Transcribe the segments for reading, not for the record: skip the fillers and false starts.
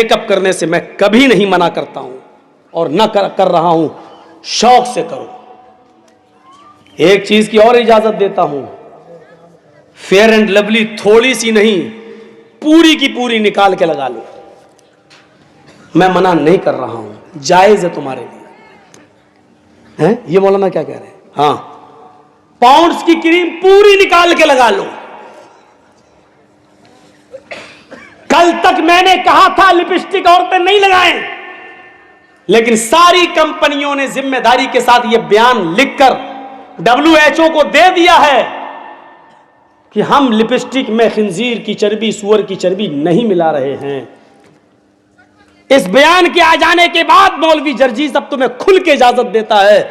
Makeup करने से मैं कभी नहीं मना करता हूं और न कर रहा हूं, शौक से करो। एक चीज की और इजाजत देता हूं, फेयर एंड लवली थोड़ी सी नहीं, पूरी की पूरी निकाल के लगा लो। मैं मना नहीं कर रहा हूं, जायज है तुम्हारे लिए। हैं? ये मौलाना क्या कह रहे हैं? हाँ, पाउंड्स की क्रीम पूरी निकाल के लगा लो। कल तक मैंने कहा था लिपस्टिक औरतें नहीं लगाएं, लेकिन सारी कंपनियों ने जिम्मेदारी के साथ यह बयान लिखकर WHO को दे दिया है कि हम लिपस्टिक में खिंजीर की चर्बी, सूअर की चर्बी नहीं मिला रहे हैं। इस बयान के आ जाने के बाद मौलवी जर्जीस अब तुम्हें खुल के इजाजत देता है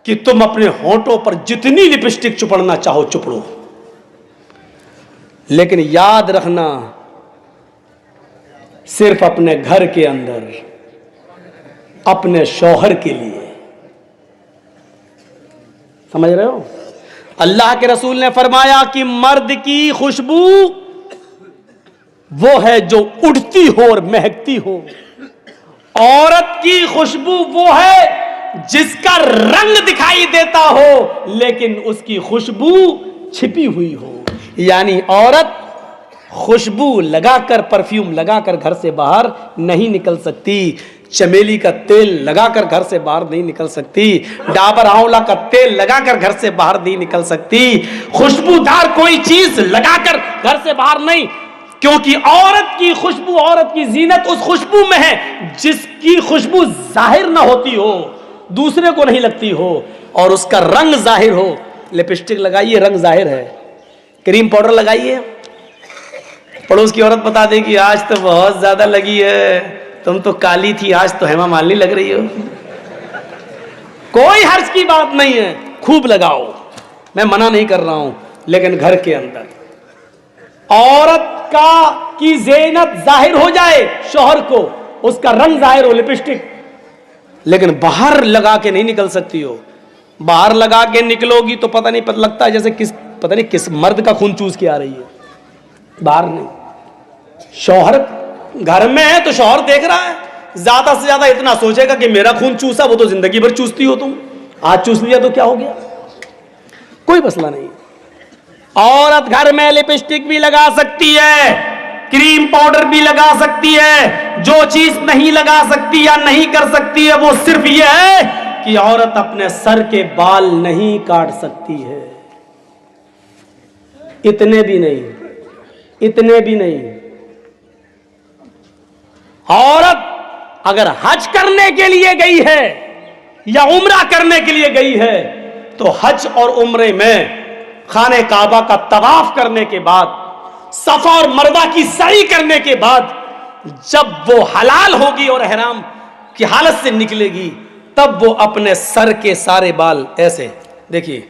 कि तुम अपने होंठों पर जितनी लिपस्टिक चुपड़ना चाहो चुपड़ो, लेकिन याद रखना सिर्फ अपने घर के अंदर, अपने शौहर के लिए। समझ रहे हो? अल्लाह के रसूल ने फरमाया कि मर्द की खुशबू वो है जो उड़ती हो और महकती हो, औरत की खुशबू वो है जिसका रंग दिखाई देता हो लेकिन उसकी खुशबू छिपी हुई हो। यानी औरत खुशबू लगाकर, परफ्यूम लगाकर घर से बाहर नहीं निकल सकती, चमेली का तेल लगाकर घर से बाहर नहीं निकल सकती, डाबर आंवला का तेल लगाकर घर से बाहर नहीं निकल सकती, खुशबूदार कोई चीज लगाकर घर से बाहर नहीं, क्योंकि औरत की खुशबू, औरत की जीनत उस खुशबू में है जिसकी खुशबू जाहिर ना होती हो, दूसरे को नहीं लगती हो और उसका रंग जाहिर हो। लिपस्टिक लगाइए, रंग जाहिर है। क्रीम पाउडर लगाइए, पड़ोस की औरत बता दे कि आज तो बहुत ज्यादा लगी है, तुम तो काली थी, आज तो हेमा मालिनी लग रही हो। कोई हर्ज की बात नहीं है, खूब लगाओ, मैं मना नहीं कर रहा हूं, लेकिन घर के अंदर औरत की ज़ीनत जाहिर हो जाए, शौहर को उसका रंग जाहिर हो, लिपस्टिक, लेकिन बाहर लगा के नहीं निकल सकती हो। बाहर लगा के निकलोगी तो पता नहीं, पता लगता है जैसे पता नहीं किस मर्द का खून चूस के आ रही है, बाहर नहीं। शौहर घर में है तो शौहर देख रहा है, ज्यादा से ज्यादा इतना सोचेगा कि मेरा खून चूसा, वो तो जिंदगी भर चूसती हो तुम, आज चूस लिया तो क्या हो गया, कोई मसला नहीं। औरत घर में लिपस्टिक भी लगा सकती है, क्रीम पाउडर भी लगा सकती है। जो चीज नहीं लगा सकती या नहीं कर सकती है वो सिर्फ ये है कि औरत अपने सर के बाल नहीं काट सकती है। इतने भी नहीं, इतने भी नहीं। औरत अगर हज करने के लिए गई है या उम्रा करने के लिए गई है तो हज और उम्रे में खाने काबा का तवाफ करने के बाद, सफा और मरवा की सई करने के बाद, जब वो हलाल होगी और ihram की हालत से निकलेगी, तब वो अपने सर के सारे बाल ऐसे, देखिए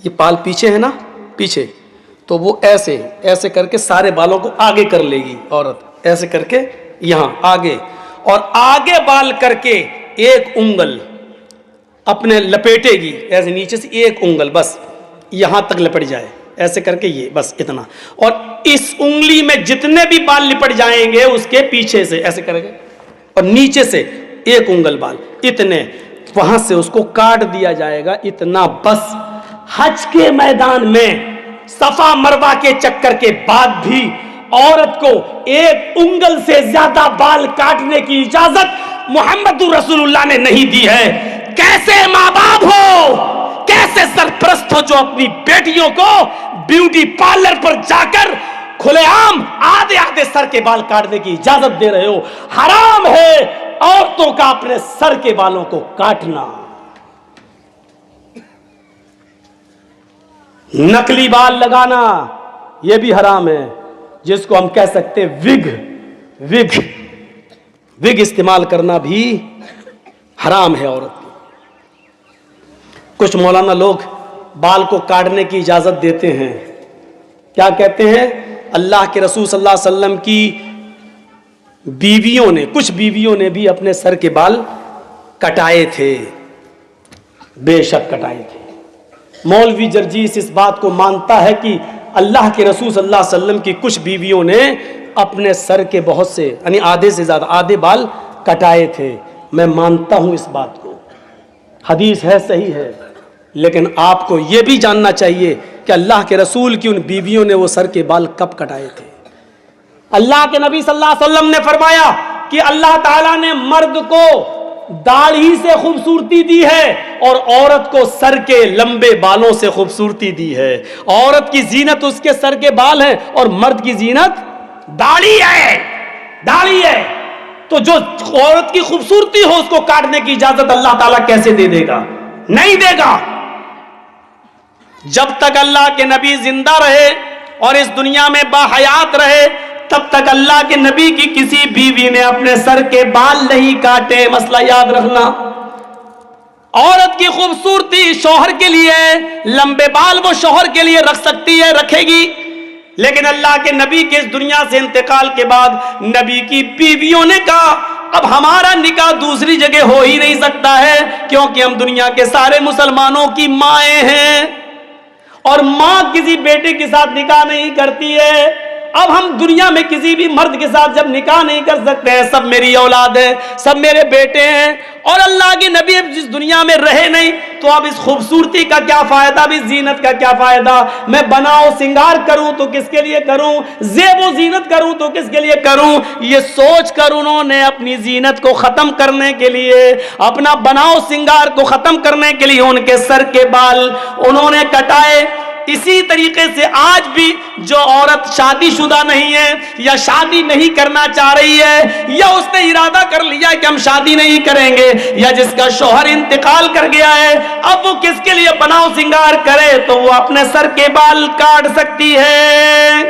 ये बाल पीछे है ना, पीछे, तो वो ऐसे ऐसे करके सारे बालों को आगे कर लेगी औरत, ऐसे करके यहां आगे, और आगे बाल करके एक उंगल अपने लपेटेगी, ऐसे नीचे से एक उंगल बस यहां तक लपट जाए, ऐसे करके ये बस इतना, और इस उंगली में जितने भी बाल लिपट जाएंगे उसके पीछे से ऐसे करेंगे और नीचे से एक उंगल बाल, इतने वहां से उसको काट दिया जाएगा, इतना बस। हज के मैदान में सफा मरवा के चक्कर के बाद भी औरत को एक उंगल से ज्यादा बाल काटने की इजाजत मुहम्मदुर रसूलुल्लाह ने नहीं दी है। कैसे माँ बाप हो, कैसे सरप्रस्त हो जो अपनी बेटियों को ब्यूटी पार्लर पर जाकर खुलेआम आधे आधे सर के बाल काटने की इजाजत दे रहे हो। हराम है औरतों का अपने सर के बालों को काटना। नकली बाल लगाना यह भी हराम है, जिसको हम कह सकते हैं विग इस्तेमाल करना भी हराम है औरत की। कुछ मौलाना लोग बाल को काटने की इजाजत देते हैं, क्या कहते हैं, अल्लाह के रसूल सल्लल्लाहु अलैहि वसल्लम की बीवियों ने, कुछ बीवियों ने भी अपने सर के बाल कटाए थे, बेशक कटाए थे। मौलवी जर्जीस इस बात को मानता है कि अल्लाह के रसूल सल्लल्लाहु अलैहि वसल्लम की कुछ बीवियों ने अपने सर के बहुत से यानी आधे से ज्यादा आधे बाल कटाए थे। मैं मानता हूं इस बात को, हदीस है, सही है, लेकिन आपको यह भी जानना चाहिए कि अल्लाह के रसूल की उन बीवियों ने वो सर के बाल कब कटाए थे। अल्लाह के नबी सल्लल्लाहु अलैहि वसल्लम ने फरमाया कि अल्लाह ताला ने मर्द को दाढ़ी से खूबसूरती दी है और औरत को सर के लंबे बालों से खूबसूरती दी है। औरत की जीनत उसके सर के बाल है और मर्द की जीनत दाढ़ी है, दाढ़ी है। तो जो औरत की खूबसूरती हो उसको काटने की इजाजत अल्लाह ताला कैसे दे देगा? नहीं देगा। जब तक अल्लाह के नबी जिंदा रहे और इस दुनिया में बाहयात रहे तब तक अल्लाह के नबी की किसी बीवी ने अपने सर के बाल नहीं काटे। मसला याद रखना, औरत की खूबसूरती शौहर के लिए, लंबे बाल वो शौहर के लिए रख सकती है, रखेगी, लेकिन अल्लाह के नबी के इस दुनिया से इंतकाल के बाद नबी की बीवियों ने कहा अब हमारा निकाह दूसरी जगह हो ही नहीं सकता है, क्योंकि हम दुनिया के सारे मुसलमानों की माएँ हैं और मां किसी बेटे के साथ निकाह नहीं करती है। अब हम दुनिया में किसी भी मर्द के साथ जब निकाह नहीं कर सकते हैं, सब मेरी औलाद है, सब मेरे बेटे हैं और अल्लाह के नबी अब जिस दुनिया में रहे नहीं, तो अब इस खूबसूरती का क्या फायदा, अब इस जीनत का क्या फायदा? मैं बनाओ सिंगार करूं तो किसके लिए करूं, ज़ेबो जीनत करूं तो किसके लिए करूं? ये सोच कर उन्होंने अपनी जीनत को खत्म करने के लिए, अपना बनाओ सिंगार को खत्म करने के लिए उनके सर के बाल उन्होंने कटाए। इसी तरीके से आज भी जो औरत शादीशुदा नहीं है या शादी नहीं करना चाह रही है या उसने इरादा कर लिया है कि हम शादी नहीं करेंगे, या जिसका शौहर इंतकाल कर गया है, अब वो किसके लिए बनाओ सिंगार करे? तो वो अपने सर के बाल काट सकती है।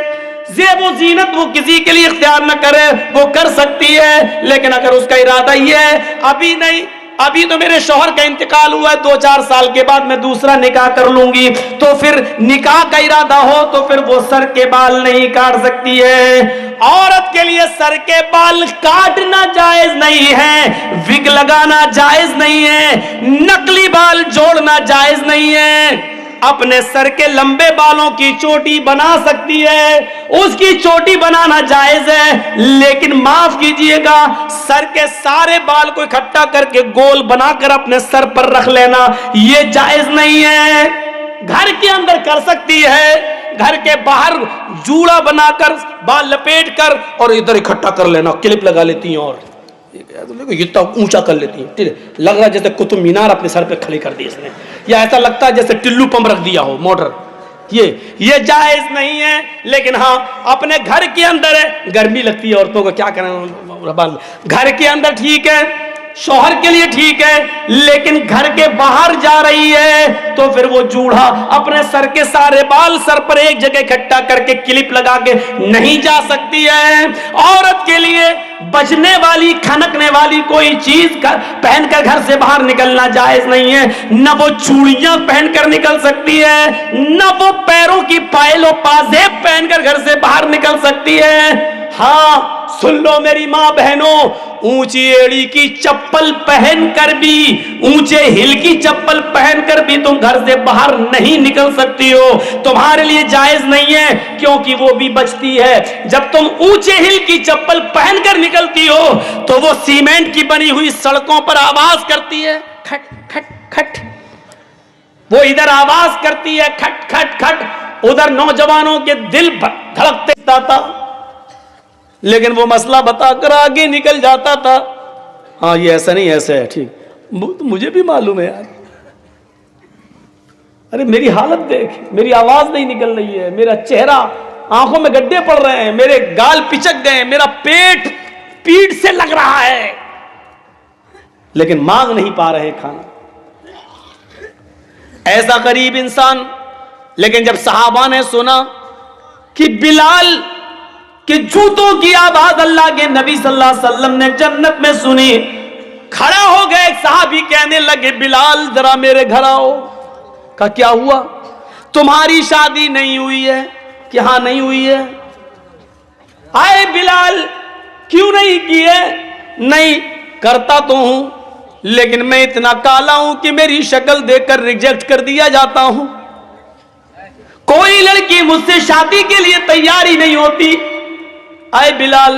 ज़ेबो जीनत वो किसी के लिए इख्तियार न करे, वो कर सकती है, लेकिन अगर उसका इरादा ये है अभी नहीं, अभी तो मेरे शौहर का इंतकाल हुआ है, 2-4 साल के बाद मैं दूसरा निकाह कर लूंगी, तो फिर निकाह का इरादा हो तो फिर वो सर के बाल नहीं काट सकती है। औरत के लिए सर के बाल काटना जायज नहीं है, विग लगाना जायज नहीं है, नकली बाल जोड़ना जायज नहीं है। अपने सर के लंबे बालों की चोटी बना सकती है, उसकी चोटी बनाना जायज है, लेकिन माफ कीजिएगा सर के सारे बाल को इकट्ठा करके गोल बनाकर अपने सर पर रख लेना यह जायज नहीं है। घर के अंदर कर सकती है, घर के बाहर जूड़ा बनाकर बाल लपेट कर और इधर इकट्ठा कर लेना, क्लिप लगा लेती हैं और इतना ऊंचा कर लेती है, लग रहा है जैसे कुतुब मीनार अपने सर पे खड़ी कर दी इसने, या ऐसा लगता है जैसे टिल्लू पंप रख दिया हो मोटर। ये जायज नहीं है। लेकिन हाँ, अपने घर के अंदर है, गर्मी लगती है औरतों को, क्या करें, घर के अंदर ठीक है, शौहर के लिए ठीक है, लेकिन घर के बाहर जा रही है तो फिर वो जूड़ा अपने सर के सारे बाल सर पर एक जगह इकट्ठा करके क्लिप लगा के नहीं जा सकती है। औरत के लिए बजने वाली, खनकने वाली कोई चीज पहनकर घर से बाहर निकलना जायज नहीं है। न वो चूड़ियां पहनकर निकल सकती है, न वो पैरों की पायल और पाजेब पहनकर घर से बाहर निकल सकती है। हाँ, सुन लो मेरी माँ बहनों, ऊंची एड़ी की चप्पल पहनकर भी, ऊंचे हिल की चप्पल पहनकर भी तुम घर से बाहर नहीं निकल सकती हो, तुम्हारे लिए जायज नहीं है, क्योंकि वो भी बचती है। जब तुम ऊंचे हिल की चप्पल पहनकर निकलती हो तो वो सीमेंट की बनी हुई सड़कों पर आवाज करती है, खट खट खट, वो इधर आवाज करती है खट खट खट, उधर नौजवानों के दिल धड़कते था, लेकिन वो मसला बताकर आगे निकल जाता था। हाँ, ये ऐसा नहीं, ऐसा है, ठीक, तो मुझे भी मालूम है यार। अरे मेरी हालत देख, मेरी आवाज नहीं निकल रही है, मेरा चेहरा, आंखों में गड्ढे पड़ रहे हैं, मेरे गाल पिचक गए, मेरा पेट पीठ से लग रहा है, लेकिन मांग नहीं पा रहे खाना। ऐसा गरीब इंसान। लेकिन जब सहाबा ने सुना कि बिलाल कि जूतों की आवाज अल्लाह के नबी सल्लल्लाहु अलैहि वसल्लम ने जन्नत में सुनी, खड़ा हो गए सहाबी, कहने लगे बिलाल जरा मेरे घर आओ। का क्या हुआ, तुम्हारी शादी नहीं हुई है? कि हाँ नहीं हुई है। आए बिलाल, क्यों नहीं की है? नहीं, करता तो हूं, लेकिन मैं इतना काला हूं कि मेरी शक्ल देखकर रिजेक्ट कर दिया जाता हूं, कोई लड़की मुझसे शादी के लिए तैयार ही नहीं होती। आए बिलाल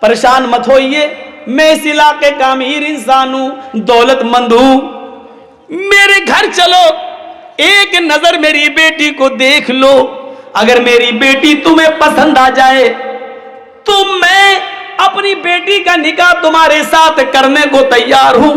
परेशान मत होइए, मैं इस इलाके का अमीर इंसान हूं, दौलतमंद हूं, मेरे घर चलो, एक नजर मेरी बेटी को देख लो, अगर मेरी बेटी तुम्हें पसंद आ जाए तो मैं अपनी बेटी का निकाह तुम्हारे साथ करने को तैयार हूं।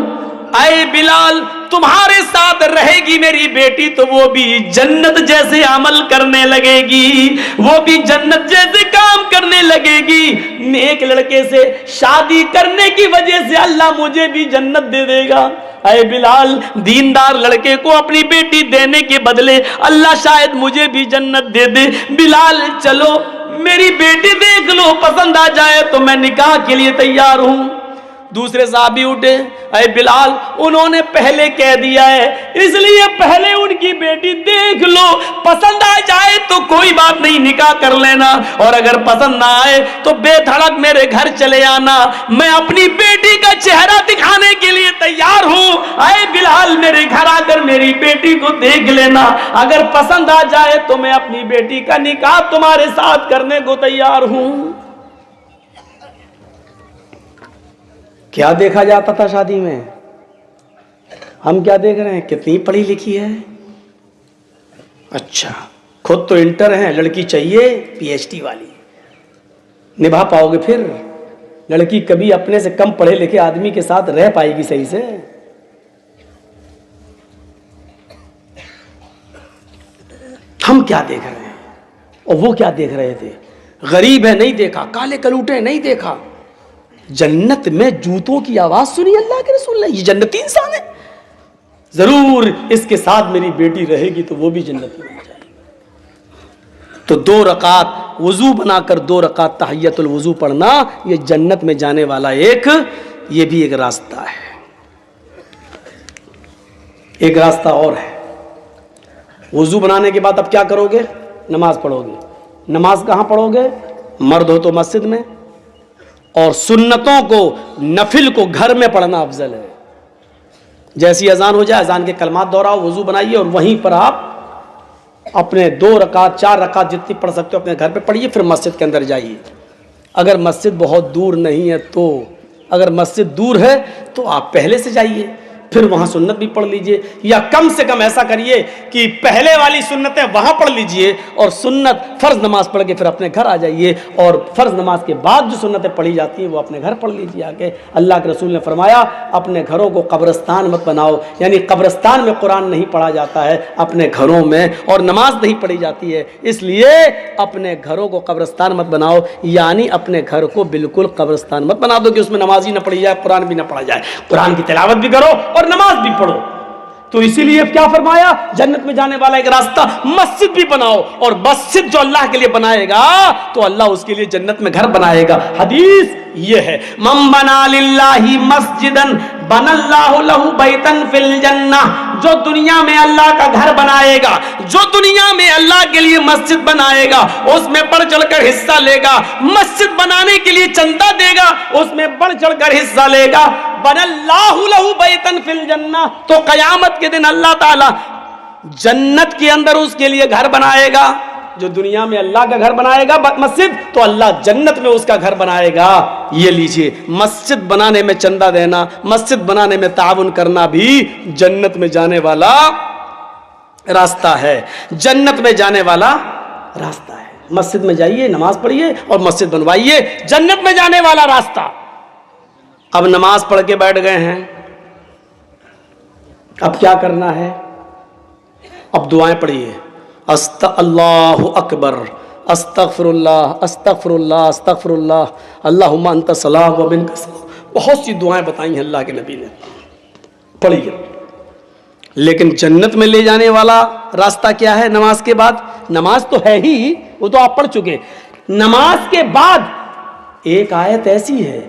आए बिलाल, तुम्हारे साथ रहेगी मेरी बेटी तो वो भी जन्नत जैसे अमल करने लगेगी, वो भी जन्नत जैसे काम करने लगेगी। एक लड़के से शादी करने की वजह से अल्लाह मुझे भी जन्नत दे देगा। अरे बिलाल, दीनदार लड़के को अपनी बेटी देने के बदले अल्लाह शायद मुझे भी जन्नत दे दे। बिलाल चलो, मेरी बेटी देख लो, पसंद आ जाए तो मैं निकाह के लिए तैयार हूं। दूसरे साहबी उठे, अरे बिलाल उन्होंने पहले कह दिया है, इसलिए पहले उनकी बेटी देख लो, पसंद आ जाए तो कोई बात नहीं, निकाह कर लेना, और अगर पसंद ना आए तो बेधड़क मेरे घर चले आना, मैं अपनी बेटी का चेहरा दिखाने के लिए तैयार हूं। अरे बिलाल, मेरे घर आकर मेरी बेटी को देख लेना, अगर पसंद आ जाए तो मैं अपनी बेटी का निकाह तुम्हारे साथ करने को तैयार हूं। क्या देखा जाता था शादी में? हम क्या देख रहे हैं? कितनी पढ़ी लिखी है, अच्छा खुद तो इंटर है, लड़की चाहिए पीएचडी वाली, निभा पाओगे फिर? लड़की कभी अपने से कम पढ़े लिखे आदमी के साथ रह पाएगी सही से? हम क्या देख रहे हैं और वो क्या देख रहे थे? गरीब है नहीं देखा, काले कलूटे नहीं देखा, जन्नत में जूतों की आवाज सुनी अल्लाह के रसूल ने, ये जन्नती इंसान है, जरूर इसके साथ मेरी बेटी रहेगी तो वो भी जन्नती बन जाएगी। तो 2 रकात वजू बनाकर 2 रकात तहियतुल वजू पढ़ना, ये जन्नत में जाने वाला ये भी एक रास्ता है। एक रास्ता और है, वजू बनाने के बाद अब क्या करोगे? नमाज पढ़ोगे। नमाज कहां पढ़ोगे? मर्द हो तो मस्जिद में, और सुन्नतों को, नफिल को घर में पढ़ना अफजल है। जैसी अजान हो जाए अजान के कलमात दोहराओ, वजू बनाइए और वहीं पर आप अपने 2 रकात 4 रकात जितनी पढ़ सकते हो अपने घर पे पढ़िए, फिर मस्जिद के अंदर जाइए। अगर मस्जिद बहुत दूर नहीं है तो, अगर मस्जिद दूर है तो आप पहले से जाइए, फिर वहां सुन्नत भी पढ़ लीजिए, या कम से कम ऐसा करिए कि पहले वाली सुन्नतें वहां पढ़ लीजिए और सुन्नत फर्ज नमाज पढ़ के फिर अपने घर आ जाइए, और फर्ज नमाज के बाद जो सुन्नतें पढ़ी जाती हैं वो अपने घर पढ़ लीजिए आके। अल्लाह के रसूल ने फरमाया, अपने घरों को कब्रिस्तान मत बनाओ, यानी कब्रिस्तान में कुरान नहीं पढ़ा जाता है अपने घरों में, और नमाज नहीं पढ़ी जाती है, इसलिए अपने घरों को कब्रिस्तान मत बनाओ, यानी अपने घर को बिल्कुल कब्रिस्तान मत बना दो कि उसमें नमाज ही ना पढ़ी जाए, कुरान भी ना पढ़ा जाए। कुरान की तिलावत भी करो और नमाज भी पढ़ो। तो इसीलिए क्या फरमाया, जन्नत में जाने वाला एक रास्ता, मस्जिद भी बनाओ, और मस्जिद जो अल्लाह के लिए बनाएगा तो अल्लाह उसके लिए जन्नत में घर बनाएगा। हदीस ये है, मम बना लिल्लाहि मस्जिदन बनल्लाहु लहु बैतन फिल जन्नह, जो दुनिया में अल्लाह का घर बनाएगा, जो दुनिया में अल्लाह के लिए मस्जिद बनाएगा, उसमें बढ़ चढ़कर हिस्सा लेगा, मस्जिद बनाने के लिए चंदा देगा, उसमें बढ़ चढ़कर हिस्सा लेगा, बनल्लाहु लहु बैतन फिल जन्नह, तो कयामत के दिन अल्लाह ताला जन्नत के अंदर उसके लिए घर बनाएगा। जो दुनिया में अल्लाह का घर बनाएगा मस्जिद, तो अल्लाह जन्नत में उसका घर बनाएगा। ये लीजिए, मस्जिद बनाने में चंदा देना, मस्जिद बनाने में ताउन करना भी जन्नत में जाने वाला रास्ता है, जन्नत में जाने वाला रास्ता है। मस्जिद में जाइए, नमाज पढ़िए और मस्जिद बनवाइए, जन्नत में जाने वाला रास्ता। अब नमाज पढ़ के बैठ गए हैं, अब क्या करना है? अब दुआएं पढ़िए, अल्लाहु अकबर, अस्तगफिरुल्लाह अस्तगफिरुल्लाह अस्तगफिरुल्लाह, अल्लाहुम्मा अंता सलाम व मिनका सलाम। बहुत सी दुआएं बताई हैं अल्लाह के नबी ने, पढ़िए। लेकिन जन्नत में ले जाने वाला रास्ता क्या है? नमाज के बाद, नमाज तो है ही, वो तो आप पढ़ चुके। नमाज के बाद एक आयत ऐसी है,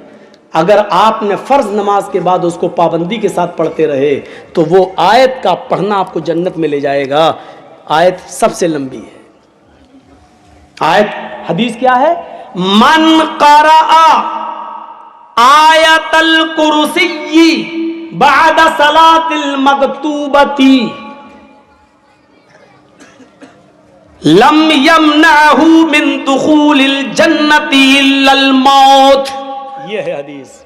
अगर आपने फर्ज नमाज के बाद उसको पाबंदी के साथ पढ़ते रहे तो वो आयत का पढ़ना आपको जन्नत में ले जाएगा। आयत सबसे लंबी है आयत। हदीस क्या है? मन क़राअ आयतल कुर्सी बाद सलातिल मकतूबती लम यमनहु मिन दुखूलिल जन्नति इल्लल मौत। ये है हदीस।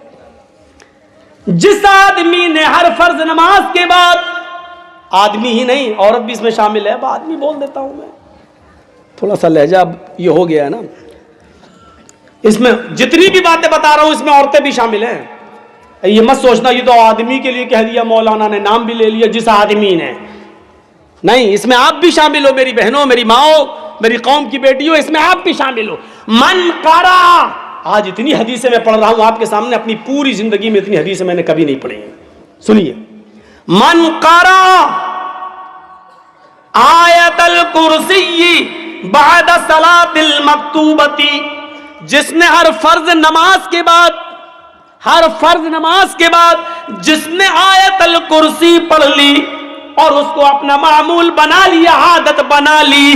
जिस आदमी ने हर फर्ज नमाज के बाद, आदमी ही नहीं औरत भी इसमें शामिल है, अब आदमी बोल देता हूं मैं, थोड़ा सा लहजा ये हो गया है ना, इसमें जितनी भी बातें बता रहा हूं इसमें औरतें भी शामिल हैं। ये मत सोचना ये तो आदमी के लिए कह दिया, मौलाना ने नाम भी ले लिया जिस आदमी ने, नहीं, इसमें आप भी शामिल हो, मेरी बहनों, मेरी माओ, मेरी कौम की बेटियों, इसमें आप भी शामिल हो। मन करा, आज इतनी हदीसें मैं पढ़ रहा हूं आपके सामने, अपनी पूरी जिंदगी में इतनी हदीसें मैंने कभी नहीं पढ़ी हैं। सुनिए, मन करा आयतल कुर्सी बाद सलातिल मक्तूबती, जिसने हर फर्ज नमाज के बाद जिसने आयतल कुर्सी पढ़ ली और उसको अपना मामूल बना लिया, आदत बना ली,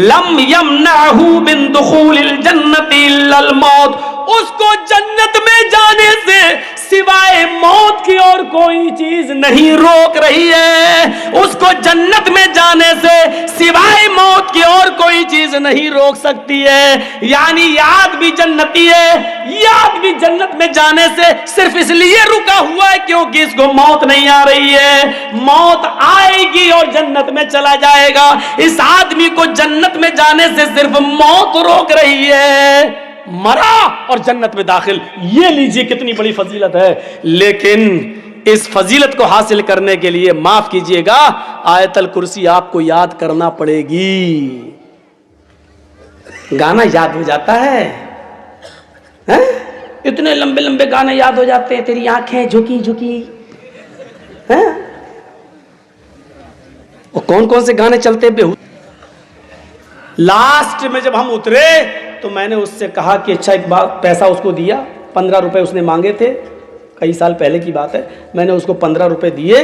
लम यमनहु मिन दुखूलिल जन्नति इल्लल मौत, उसको जन्नत में जाने से सिवाय मौत की और कोई चीज नहीं रोक रही है। उसको जन्नत में जाने से सिवाय मौत की और कोई चीज नहीं रोक सकती है। यानी याद भी जन्नती है, याद भी जन्नत में जाने से सिर्फ इसलिए रुका हुआ है क्योंकि इसको मौत नहीं आ रही है। मौत आएगी और जन्नत में चला जाएगा। इस आदमी को जन्नत में जाने से सिर्फ मौत रोक रही है, मरा और जन्नत में दाखिल। ये लीजिए कितनी बड़ी फजीलत है। लेकिन इस फजीलत को हासिल करने के लिए, माफ कीजिएगा, आयतल कुर्सी आपको याद करना पड़ेगी। गाना याद हो जाता है, हैं? इतने लंबे लंबे गाने याद हो जाते हैं, तेरी आंखें झुकी झुकी, हैं? और कौन कौन से गाने चलते बेहू। लास्ट में जब हम उतरे तो मैंने उससे कहा कि अच्छा, एक बात, पैसा उसको दिया, 15 रुपए उसने मांगे थे, कई साल पहले की बात है। मैंने उसको 15 रुपए दिए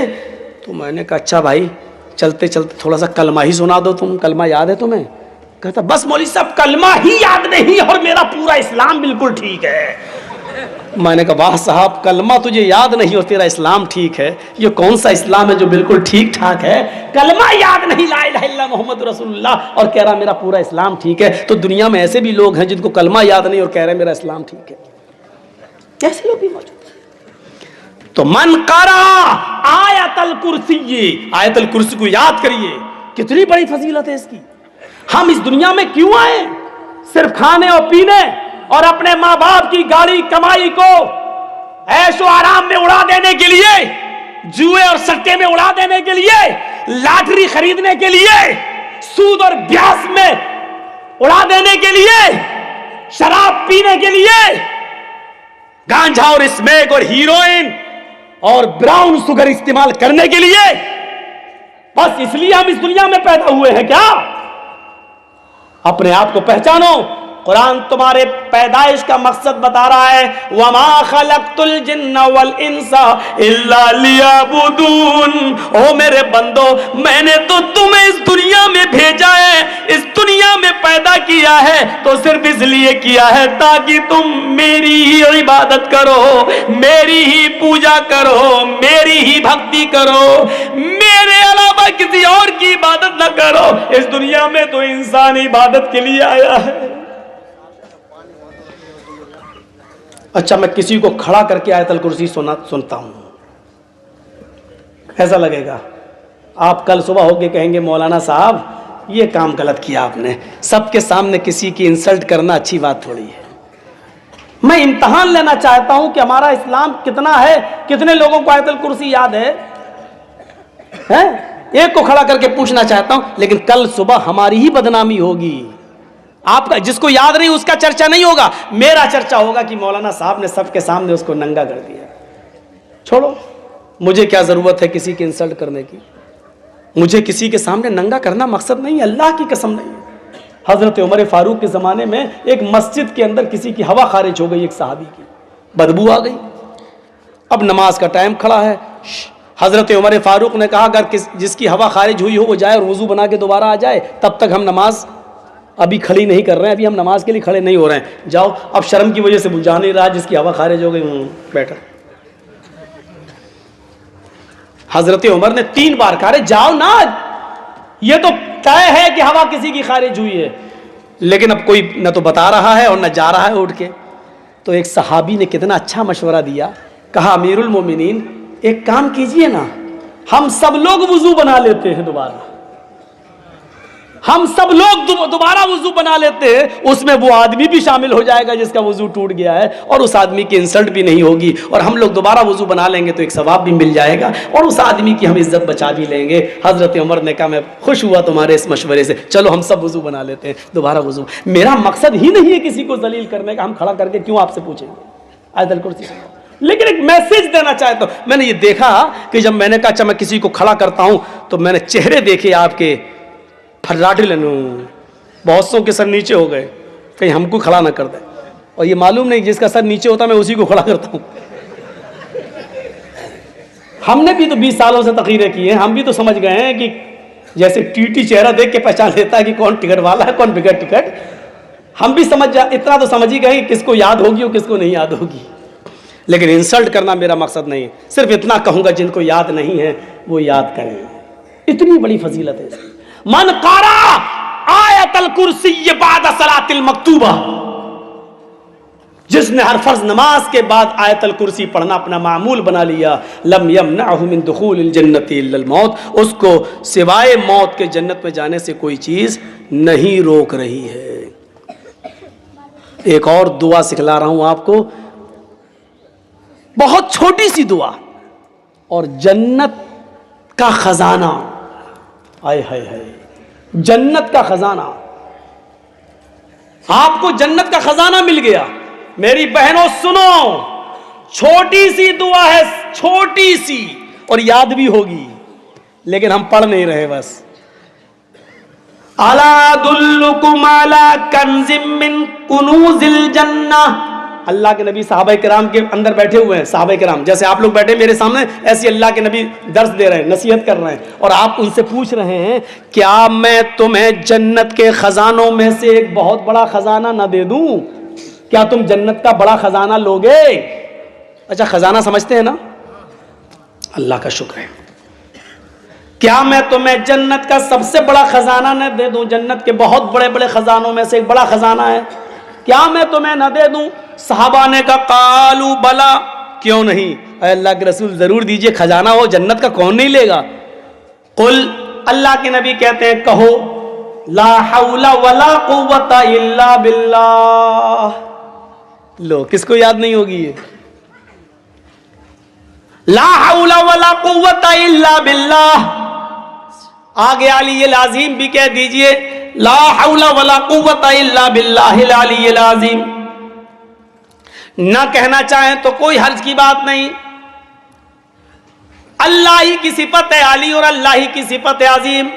तो मैंने कहा अच्छा भाई, चलते चलते थोड़ा सा कलमा ही सुना दो, तुम कलमा याद है तुम्हें? कहता बस मौलवी साहब कलमा ही याद नहीं और मेरा पूरा इस्लाम बिल्कुल ठीक है। मैंने कहा वाह साहब, कलमा तुझे याद नहीं और तेरा इस्लाम ठीक है, ये कौन सा इस्लाम है जो बिल्कुल ठीक ठाक है? कलमा याद नहीं, ला इलाहा इल्लल्लाह मोहम्मद रसूलुल्लाह, और कह रहा मेरा पूरा इस्लाम ठीक है। तो दुनिया में ऐसे भी लोग हैं जिनको कलमा याद नहीं और कह रहे मेरा इस्लाम ठीक है। ऐसे लोग भी मौजूद हैं। तो मन करा आयतल कुर्सी, आयतल कुर्सी को याद करिए, कितनी बड़ी फजीलत है इसकी। हम इस दुनिया में क्यों आए? सिर्फ खाने और पीने और अपने माँ बाप की गाड़ी कमाई को ऐशो आराम में उड़ा देने के लिए, जुए और सट्टे में उड़ा देने के लिए, लॉटरी खरीदने के लिए, सूद और ब्याज में उड़ा देने के लिए, शराब पीने के लिए, गांजा और स्मैक और हीरोइन और ब्राउन शुगर इस्तेमाल करने के लिए, बस इसलिए हम इस दुनिया में पैदा हुए हैं क्या? अपने आप को पहचानो। कुरान तुम्हारे पैदाइश का मकसद बता रहा है, वमा खलक़तुल जिन्ना वल इंसा इल्ला लियअबुदून। ओ मेरे बंदो, मैंने तो तुम्हें इस दुनिया में भेजा है, इस दुनिया में पैदा किया है तो सिर्फ इसलिए किया है ताकि तुम मेरी ही इबादत करो, मेरी ही पूजा करो, मेरी ही भक्ति करो, मेरे अलावा किसी और की इबादत न करो। इस दुनिया में तो इंसान इबादत के लिए आया है। अच्छा, मैं किसी को खड़ा करके आयतल कुर्सी सुनता हूं, कैसा लगेगा? आप कल सुबह होके कहेंगे मौलाना साहब ये काम गलत किया आपने। सबके सामने किसी की इंसल्ट करना अच्छी बात थोड़ी है। मैं इम्तहान लेना चाहता हूं कि हमारा इस्लाम कितना है, कितने लोगों को आयतल कुर्सी याद है? एक को खड़ा करके पूछना चाहता हूं, लेकिन कल सुबह हमारी ही बदनामी होगी। आपका जिसको याद नहीं उसका चर्चा नहीं होगा, मेरा चर्चा होगा कि मौलाना साहब ने सबके सामने उसको नंगा कर दिया। छोड़ो, मुझे क्या जरूरत है किसी की इंसल्ट करने की? मुझे किसी के सामने नंगा करना मकसद नहीं है, अल्लाह की कसम नहीं है। हजरत उमर फारूक के जमाने में एक मस्जिद के अंदर किसी की हवा खारिज हो गई, एक सहाबी की, बदबू आ गई। अब नमाज का टाइम खड़ा है। हजरत उमर फारूक ने कहा अगर जिसकी हवा खारिज हुई हो वो जाए और वुजू बना के दोबारा आ जाए, तब तक हम नमाज अभी खड़ी नहीं कर रहे हैं, अभी हम नमाज के लिए खड़े नहीं हो रहे हैं। जाओ, अब शर्म की वजह से बुझा नहीं रहा, जिसकी हवा खारिज हो गई बैठा। हजरत उमर ने 3 बार कहा जाओ ना, ये तो तय है कि हवा किसी की खारिज हुई है, लेकिन अब कोई न तो बता रहा है और न जा रहा है उठ के। तो एक सहाबी ने कितना अच्छा मशवरा दिया, कहा अमीरुल मोमिनीन एक काम कीजिए ना, हम सब लोग वुजू बना लेते हैं दोबारा, हम सब लोग दोबारा वुजू बना लेते हैं, उसमें वो आदमी भी शामिल हो जाएगा जिसका वुजू टूट गया है, और उस आदमी की इंसल्ट भी नहीं होगी, और हम लोग दोबारा वुजू बना लेंगे तो एक सवाब भी मिल जाएगा, और उस आदमी की हम इज्जत बचा भी लेंगे। हजरत उमर ने कहा मैं खुश हुआ तुम्हारे इस मशवरे से, चलो हम सब वुजू बना लेते हैं दोबारा वुजू। मेरा मकसद ही नहीं है किसी को जलील करने का, हम खड़ा करके क्यों आपसे पूछेंगे, आयतल कुर्सी, लेकिन एक मैसेज देना चाहता हूं। मैंने ये देखा कि जब मैंने कहा अच्छा मैं किसी को खड़ा करता हूं, तो मैंने चेहरे देखे आपके, फर्राटे लेनू बहुत सौ के सर नीचे हो गए, कहीं हमको खड़ा ना कर दे, और ये मालूम नहीं जिसका सर नीचे होता मैं उसी को खड़ा करता हूं। हमने भी तो 20 सालों से तकरीरें की हैं, हम भी तो समझ गए हैं कि जैसे टीटी चेहरा देख के पहचान लेता है कि कौन टिकट वाला है कौन बगैर टिकट, हम भी इतना तो समझ ही गए कि किसको याद होगी और किसको नहीं याद होगी। लेकिन इंसल्ट करना मेरा मकसद नहीं, सिर्फ इतना कहूंगा जिनको याद नहीं है वो याद करें, इतनी बड़ी फजीलत है। मन कारा आयतल कुर्सी बाद सलातिल मकतूबा, जिसने हर फर्ज नमाज के बाद आयतल कुर्सी पढ़ना अपना मामूल बना लिया, लम यमनअहु मिन दुखूलिल जन्नति इल्लल मौत, उसको सिवाय मौत के जन्नत में जाने से कोई चीज नहीं रोक रही है। एक और दुआ सिखला रहा हूं आपको, बहुत छोटी सी दुआ, और जन्नत का खजाना, आय हाय हाय, जन्नत का खजाना, आपको जन्नत का खजाना मिल गया। मेरी बहनों सुनो, छोटी सी दुआ है, छोटी सी, और याद भी होगी, लेकिन हम पढ़ नहीं रहे बस। अला दुल्लुकुम अला कंजिम मिन कुनूजिल जन्नह, अल्लाह के नबी साहबा किराम के अंदर बैठे हुए हैं, साहबा किराम जैसे आप लोग बैठे मेरे सामने, ऐसे अल्लाह के नबी दर्स दे रहे हैं, नसीहत कर रहे हैं, और आप उनसे पूछ रहे हैं क्या मैं तुम्हें जन्नत के खजानों में से एक बहुत बड़ा खजाना ना दे दूं, क्या तुम जन्नत का बड़ा खजाना लोगे? अच्छा खजाना समझते हैं ना, अल्लाह का शुक्र है। क्या मैं तुम्हें जन्नत का सबसे बड़ा खजाना न दे दूं, जन्नत के बहुत बड़े बड़े खजानों में से एक बड़ा खजाना है, क्या मैं तुम्हें न दे दूं? सहाबा ने कहा कालू बला, क्यों नहीं, अल्लाह के रसूल जरूर दीजिए, खजाना हो जन्नत का कौन नहीं लेगा। कुल, अल्लाह के नबी कहते हैं कहो, ला हौला वला कुव्वता इल्ला बिल्लाह। लो किसको याद नहीं होगी ये, ला हौला वला कुव्वता इल्ला बिल्लाह। आगे अली लाजिम भी कह दीजिए, ला हौला वला कुव्वता इल्ला बिल्लाहिल अलील अज़ीम। ना कहना चाहें तो कोई हर्ज की बात नहीं, अल्लाह ही की सिफत है अली, और अल्लाह ही की सिफत है अजीम।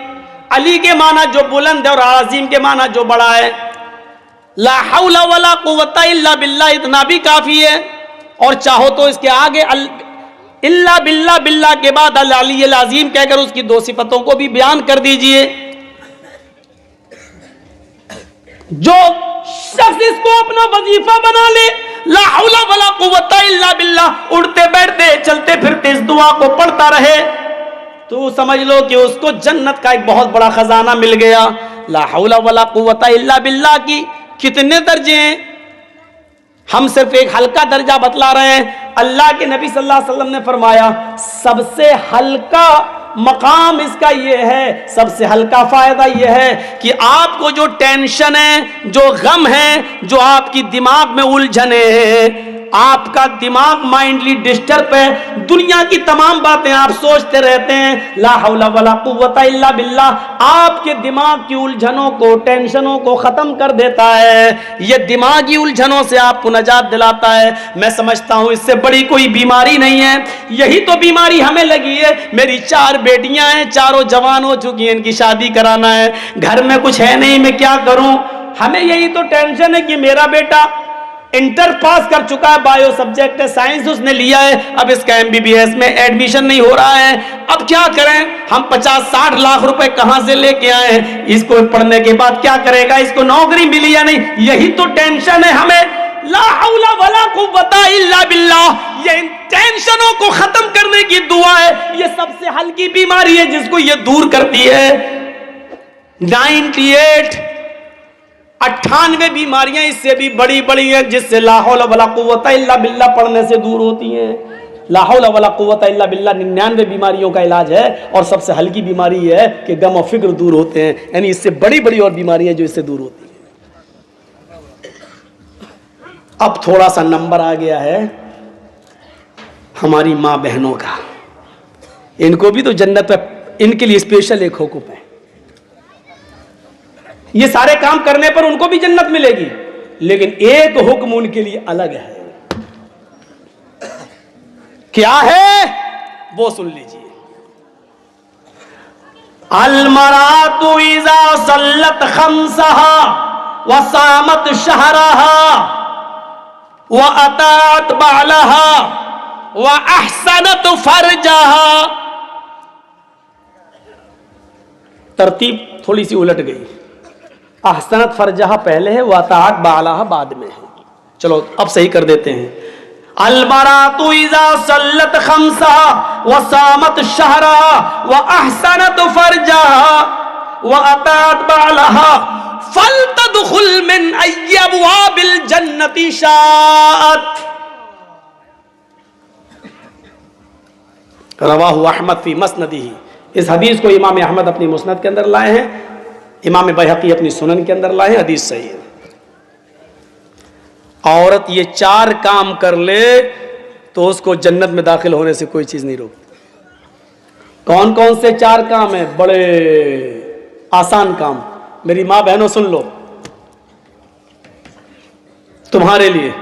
अली के माना जो बुलंद है और अजीम के माना जो बड़ा है। ला हौला वला कुव्वता इल्ला बिल्लाह इतना भी काफी है, और चाहो तो इसके आगे इल्ला बिल्लाह, बिल्लाह के बाद अल अलील अज़ीम कहकर उसकी दो सिफतों को भी बयान कर दीजिए। जो शख्स इसको अपना वजीफा बना ले, ला हौला वला कुव्वता इल्ला बिल्लाह, उड़ते बैठते चलते फिरते इस दुआ को पढ़ता रहे, तो समझ लो कि उसको जन्नत का एक बहुत बड़ा खजाना मिल गया। ला हौला वला कुव्वता इल्ला बिल्लाह की कितने दर्जे हैं, हम सिर्फ एक हल्का दर्जा बतला रहे हैं। अल्लाह के नबी सल्लल्लाहु अलैहि वसल्लम ने फरमाया सबसे हल्का मकाम इसका यह है, सबसे हल्का फायदा यह है कि आपको जो टेंशन है, जो गम है, जो आपकी दिमाग में उलझने हैं, आपका दिमाग माइंडली डिस्टर्ब है, दुनिया की तमाम बातें आप सोचते रहते हैं, ला हौला वला कुव्वता इल्ला बिल्लाह आपके दिमाग की उलझनों को, टेंशनों को खत्म कर देता है। ये दिमागी उलझनों से आपको नजात दिलाता है। मैं समझता हूं इससे बड़ी कोई बीमारी नहीं है। यही तो बीमारी हमें लगी है। मेरी 4 बेटियां हैं, चारों जवान हो चुकी हैं, इनकी शादी कराना है, घर में कुछ है नहीं, मैं क्या करूं? हमें यही तो टेंशन है कि मेरा बेटा इंटर पास कर चुका है, बायो सब्जेक्ट है, साइंस उसने लिया है, अब इसका एमबीबीएस में एडमिशन नहीं हो रहा है, अब क्या करें? हम 50-60 लाख रुपए कहां से लेके आए हैं? इसको पढ़ने के बाद क्या करेगा? इसको नौकरी मिली या नहीं? यही तो टेंशन है हमें। ला हौला वला कुव्वता इल्ला बिल्लाह, ये इन टेंशनों को खत्म करने की दुआ है। ये सबसे हल्की बीमारी है जिसको ये दूर करती है। 98 बीमारियां इससे भी बड़ी बड़ी हैं, जिससे ला हौला वला कुव्वता इल्ला बिल्लाह पढ़ने से दूर होती हैं। ला हौला वला कुव्वता इल्ला बिल्लाह 99 बीमारियों का इलाज है, और सबसे हल्की बीमारी है कि गम और फिक्र दूर होते हैं। यानी इससे बड़ी बड़ी और बीमारियां जो इससे दूर होती हैं। अब थोड़ा सा नंबर आ गया है हमारी माँ बहनों का। इनको भी तो जन्नत में, इनके लिए स्पेशल एक हुक्म है। ये सारे काम करने पर उनको भी जन्नत मिलेगी, लेकिन एक हुक्म उनके लिए अलग है। क्या है वो सुन लीजिए। अलमरातु इज़ा सल्लत खम्सहा व सामत शहरहा व अतात बालहा व अहसनत फरजहा। तरतीब थोड़ी सी उलट गई। अहसनत फरजहा पहले है, व अतात बालहा बाद में है। चलो अब सही कर देते हैं। अलमरातु इज़ा सल्लत खम्सहा व सामत शहरहा व अहसनत फरजहा व अतात बालहा फलतदखुल मिन अय्यि अब्वाबिल जन्नति शाअत। रवाहु अहमद फी मस्नदिही। इस हदीस को इमाम अहमद अपनी मुस्नद के अंदर लाए हैं, इमाम बैहक़ी अपनी सुनन के अंदर लाए हैं। हदीस सही है। औरत ये 4 काम कर ले तो उसको जन्नत में दाखिल होने से कोई चीज नहीं रोकती। कौन कौन से 4 काम है? बड़े आसान काम। मेरी मां बहनों सुन लो, तुम्हारे लिए।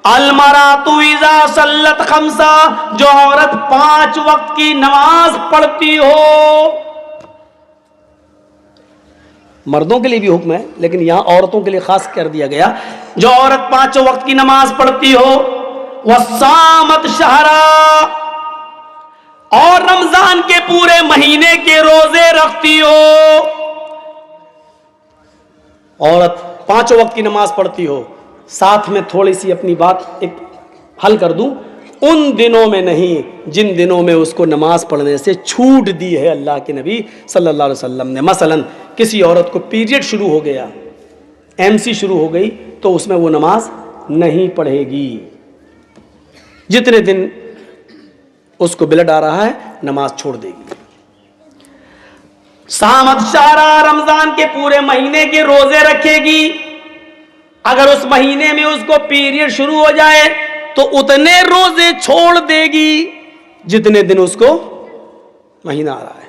अलमरातु इज़ा सल्लत खम्सा, जो औरत 5 वक्त की नमाज पढ़ती हो। मर्दों के लिए भी हुक्म है, लेकिन यहां औरतों के लिए खास कर दिया गया। जो औरत 5 वक्त की नमाज पढ़ती हो, वसामत शहरा, और रमजान के पूरे महीने के रोजे रखती हो। औरत 5 वक्त की नमाज पढ़ती हो, साथ में थोड़ी सी अपनी बात एक हल कर दूं, उन दिनों में नहीं जिन दिनों में उसको नमाज पढ़ने से छूट दी है अल्लाह के नबी सल्लल्लाहु अलैहि वसल्लम ने। मसलन किसी औरत को पीरियड शुरू हो गया, एमसी शुरू हो गई, तो उसमें वो नमाज नहीं पढ़ेगी। जितने दिन उसको ब्लड आ रहा है नमाज छोड़ देगी। सामत शारा, रमजान के पूरे महीने के रोजे रखेगी। अगर उस महीने में उसको पीरियड शुरू हो जाए तो उतने रोजे छोड़ देगी जितने दिन उसको महीना आ रहा है।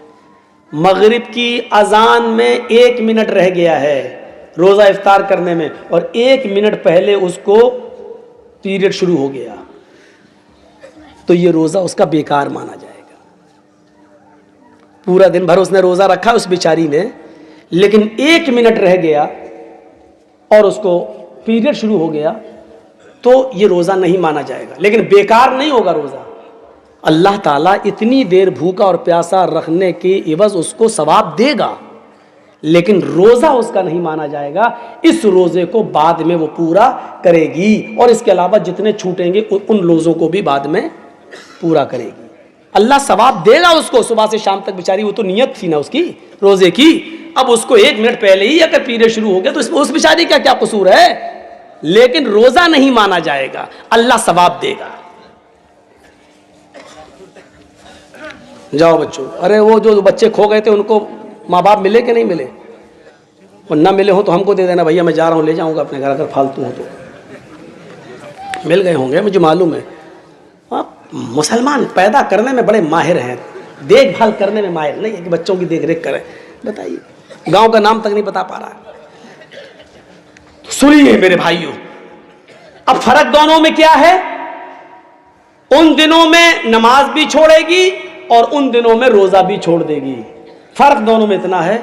मगरिब की अजान में 1 मिनट रह गया है रोजा इफ्तार करने में, और 1 मिनट पहले उसको पीरियड शुरू हो गया, तो ये रोजा उसका बेकार माना जाएगा। पूरा दिन भर उसने रोजा रखा उस बेचारी ने, लेकिन 1 मिनट रह गया और उसको पीरियड शुरू हो गया, तो ये रोजा नहीं माना जाएगा। लेकिन बेकार नहीं होगा रोजा। अल्लाह ताला इतनी देर भूखा और प्यासा रखने के एवज उसको सवाब देगा, लेकिन रोजा उसका नहीं माना जाएगा। इस रोजे को बाद में वो पूरा करेगी, और इसके अलावा जितने छूटेंगे उन रोजों को भी बाद में पूरा करेगी। अल्लाह सवाब देगा उसको। सुबह से शाम तक बेचारी, वो तो नियत थी ना उसकी रोजे की, अब उसको 1 मिनट पहले ही अगर पीरियड शुरू हो गया तो उस बेचारी का क्या कसूर है? लेकिन रोजा नहीं माना जाएगा, अल्लाह सवाब देगा। जाओ बच्चों, अरे वो जो बच्चे खो गए थे उनको माँ बाप मिले कि नहीं मिले? और ना मिले हो तो हमको दे देना, भैया मैं जा रहा हूँ, ले जाऊंगा अपने घर। अगर फालतू हो तो मिल गए होंगे, मुझे मालूम है। आप मुसलमान पैदा करने में बड़े माहिर हैं, देखभाल करने में माहिर नहीं है कि बच्चों की देख रेख करें। बताइए, गांव का नाम तक नहीं बता पा रहा है। तो सुनिए मेरे भाइयों, अब फर्क दोनों में क्या है? उन दिनों में नमाज भी छोड़ेगी और उन दिनों में रोजा भी छोड़ देगी। फर्क दोनों में इतना है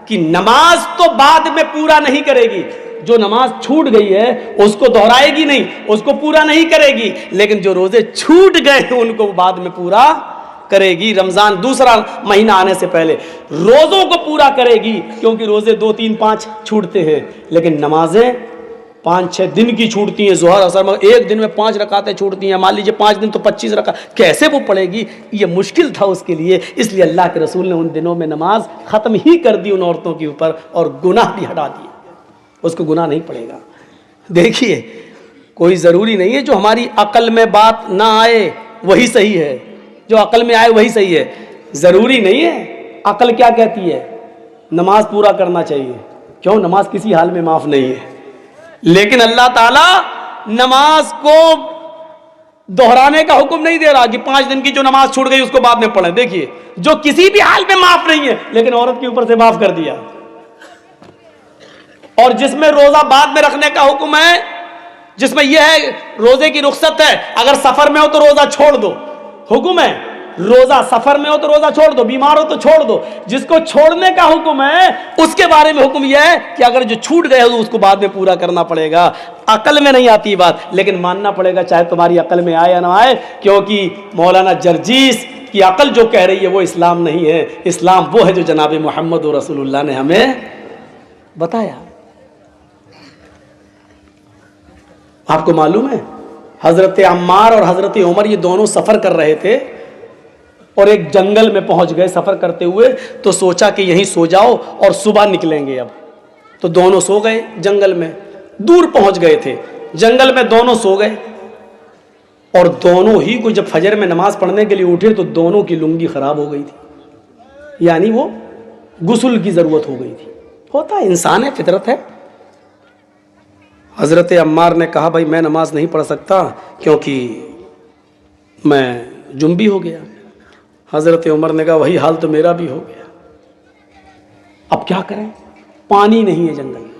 कि नमाज तो बाद में पूरा नहीं करेगी, जो नमाज छूट गई है उसको दोहराएगी नहीं, उसको पूरा नहीं करेगी, लेकिन जो रोजे छूट गए उनको बाद में पूरा करेगी। रमजान दूसरा महीना आने से पहले रोजों को पूरा करेगी, क्योंकि रोजे 2, 3, 5 छूटते हैं, लेकिन नमाजें 5-6 दिन की छूटती हैं, ज़ोहर असर में एक दिन में 5 रकातें छूटती हैं, मान लीजिए 5 दिन तो 25 रकात, कैसे वो पढ़ेगी? ये मुश्किल था उसके लिए। इसलिए अल्लाह के रसूल ने उन दिनों में नमाज ख़त्म ही कर दी उन औरतों के ऊपर, और गुनाह भी हटा दिए, उसको गुनाह नहीं पड़ेगा। देखिए, कोई ज़रूरी नहीं है जो हमारी अकल में बात ना आए वही सही है, जो अकल में आए वही सही है, ज़रूरी नहीं है। अकल क्या कहती है? नमाज पूरा करना चाहिए। क्यों? नमाज किसी हाल में माफ़ नहीं है। लेकिन अल्लाह ताला नमाज को दोहराने का हुक्म नहीं दे रहा कि 5 दिन की जो नमाज छूट गई उसको बाद में पढ़ें। देखिए, जो किसी भी हाल में माफ नहीं है, लेकिन औरत के ऊपर से माफ कर दिया। और जिसमें रोजा बाद में रखने का हुक्म है, जिसमें यह है रोजे की रुख्सत है, अगर सफर में हो तो रोजा छोड़ दो, हुक्म है। रोजा सफर में हो तो रोजा छोड़ दो, बीमार हो तो छोड़ दो। जिसको छोड़ने का हुक्म है उसके बारे में हुक्म यह है कि अगर जो छूट गए हो तो उसको बाद में पूरा करना पड़ेगा। अकल में नहीं आती बात, लेकिन मानना पड़ेगा, चाहे तुम्हारी अकल में आए या ना आए, क्योंकि मौलाना जर्जीस की अकल जो कह रही है वो इस्लाम नहीं है। इस्लाम वो है जो जनाब मोहम्मद रसूलुल्लाह ने हमें बताया। आपको मालूम है, हजरत अम्मार और हजरत उमर ये दोनों सफर कर रहे थे और एक जंगल में पहुंच गए सफर करते हुए। तो सोचा कि यहीं सो जाओ और सुबह निकलेंगे। अब तो दोनों सो गए जंगल में, दूर पहुंच गए थे, जंगल में दोनों सो गए। और दोनों ही को जब फजर में नमाज पढ़ने के लिए उठे तो दोनों की लुंगी खराब हो गई थी, यानी वो गुस्ल की जरूरत हो गई थी। होता है, इंसान है, फितरत है। हजरत अम्मार ने कहा, भाई मैं नमाज नहीं पढ़ सकता क्योंकि मैं जुम्बी हो गया। हजरत उमर ने कहा, वही हाल तो मेरा भी हो गया। अब क्या करें? पानी नहीं है जंगल में,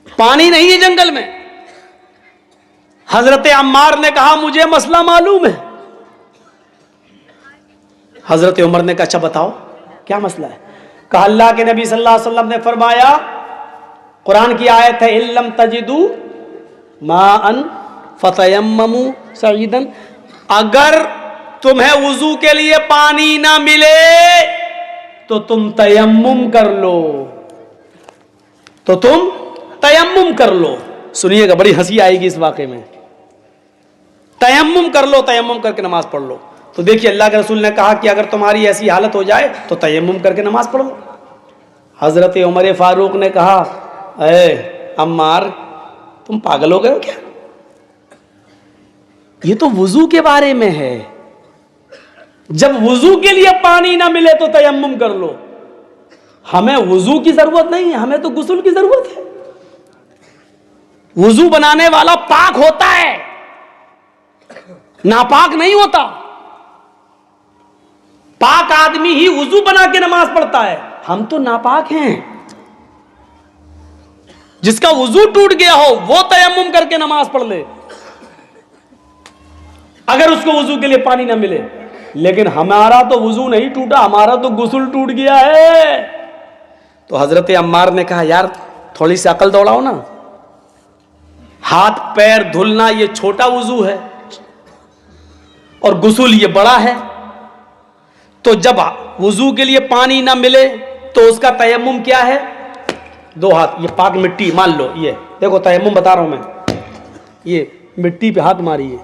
पानी नहीं है जंगल में। हजरत अम्मार ने कहा, मुझे मसला मालूम है। हजरत उमर ने कहा, अच्छा बताओ क्या मसला है? कहा, अल्लाह के नबी सल्लल्लाहु अलैहि वसल्लम ने फरमाया, कुरान की आयत है, इल्लम तजिदू माअन फतयम्ममू सईदन, अगर तुम्हें वुजू के लिए पानी ना मिले तो तुम तयम्मुम कर लो, तो तुम तयम्मुम कर लो। सुनिएगा, बड़ी हंसी आएगी इस वाक़े में। तयम्मुम कर लो, तयम्मुम करके नमाज पढ़ लो। तो देखिए, अल्लाह के रसूल ने कहा कि अगर तुम्हारी ऐसी हालत हो जाए तो तयम्मुम करके नमाज पढ़ लो। हजरत उमर फारूक ने कहा, अरे अम्मार, तुम पागल हो गए हो क्या? ये तो वुजू के बारे में है। जब वुजू के लिए पानी ना मिले तो तयम्मुम कर लो। हमें वुजू की जरूरत नहीं है, हमें तो गुस्ल की जरूरत है। वुजू बनाने वाला पाक होता है, नापाक नहीं होता। पाक आदमी ही वुजू बना के नमाज पढ़ता है, हम तो नापाक हैं। जिसका वुजू टूट गया हो वो तयम्मुम करके नमाज पढ़ ले, अगर उसको वुजू के लिए पानी ना मिले। लेकिन हमारा तो वुजू नहीं टूटा, हमारा तो गुस्ल टूट गया है। तो हजरत अम्मार ने कहा, यार थोड़ी सी अकल दौड़ाओ ना। हाथ पैर धुलना ये छोटा वुजू है और गुस्ल ये बड़ा है। तो जब वुजू के लिए पानी ना मिले तो उसका तयम्मुम क्या है? 2 हाथ, ये पाक मिट्टी मान लो, ये देखो तयम्मुम बता रहा हूं मैं, ये मिट्टी पे हाथ मारिए।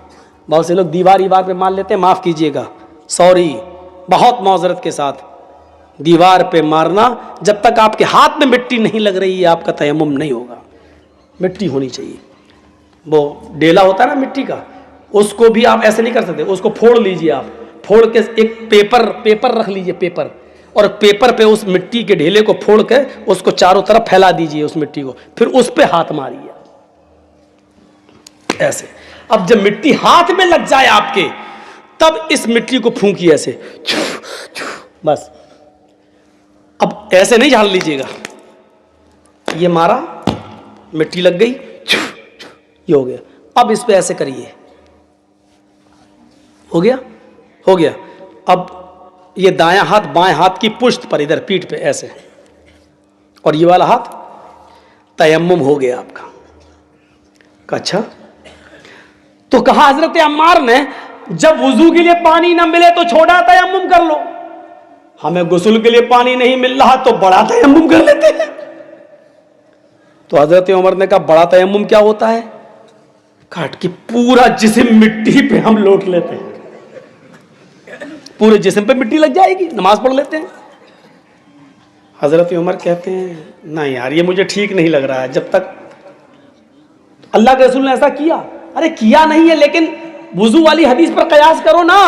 बहुत से लोग दीवार पे मान लेते हैं, माफ कीजिएगा, सॉरी, बहुत मौजरत के साथ। दीवार पे मारना, जब तक आपके हाथ में मिट्टी नहीं लग रही है आपका तयम्मुम नहीं होगा। मिट्टी होनी चाहिए। वो डेला होता है ना मिट्टी का, उसको भी आप ऐसे नहीं कर सकते, उसको फोड़ लीजिए। आप फोड़ के एक पेपर रख लीजिए, पेपर, और पेपर पे उस मिट्टी के ढेले को फोड़ के उसको चारों तरफ फैला दीजिए उस मिट्टी को, फिर उस पे हाथ मारिए ऐसे। अब जब मिट्टी हाथ में लग जाए आपके, तब इस मिट्टी को फूंकिए ऐसे, बस। अब ऐसे नहीं झाड़ लीजिएगा, ये मारा, मिट्टी लग गई, ये हो गया। अब इस पे ऐसे करिए, हो गया, हो गया। अब ये दायां हाथ बाएं हाथ की पुश्त पर, इधर पीठ पे ऐसे, और ये वाला हाथ, तयम्मुम हो गया आपका। अच्छा, तो कहा हजरत अम्मार ने, जब वुजू के लिए पानी ना मिले तो छोटा तयम्मुम कर लो, हमें गुस्ल के लिए पानी नहीं मिल रहा तो बड़ा तयम्मुम कर लेते हैं। तो हजरत उमर ने कहा बड़ा तयम्मुम क्या होता है? काट के पूरा जिस्म मिट्टी पे हम लोट लेते हैं, पूरे जिस्म पे मिट्टी लग जाएगी, नमाज पढ़ लेते हैं। हजरत उमर कहते हैं नहीं यार ये मुझे ठीक नहीं लग रहा है, जब तक अल्लाह के रसूल ने ऐसा किया। अरे किया नहीं है, लेकिन वुजू वाली हदीस पर कयास करो ना,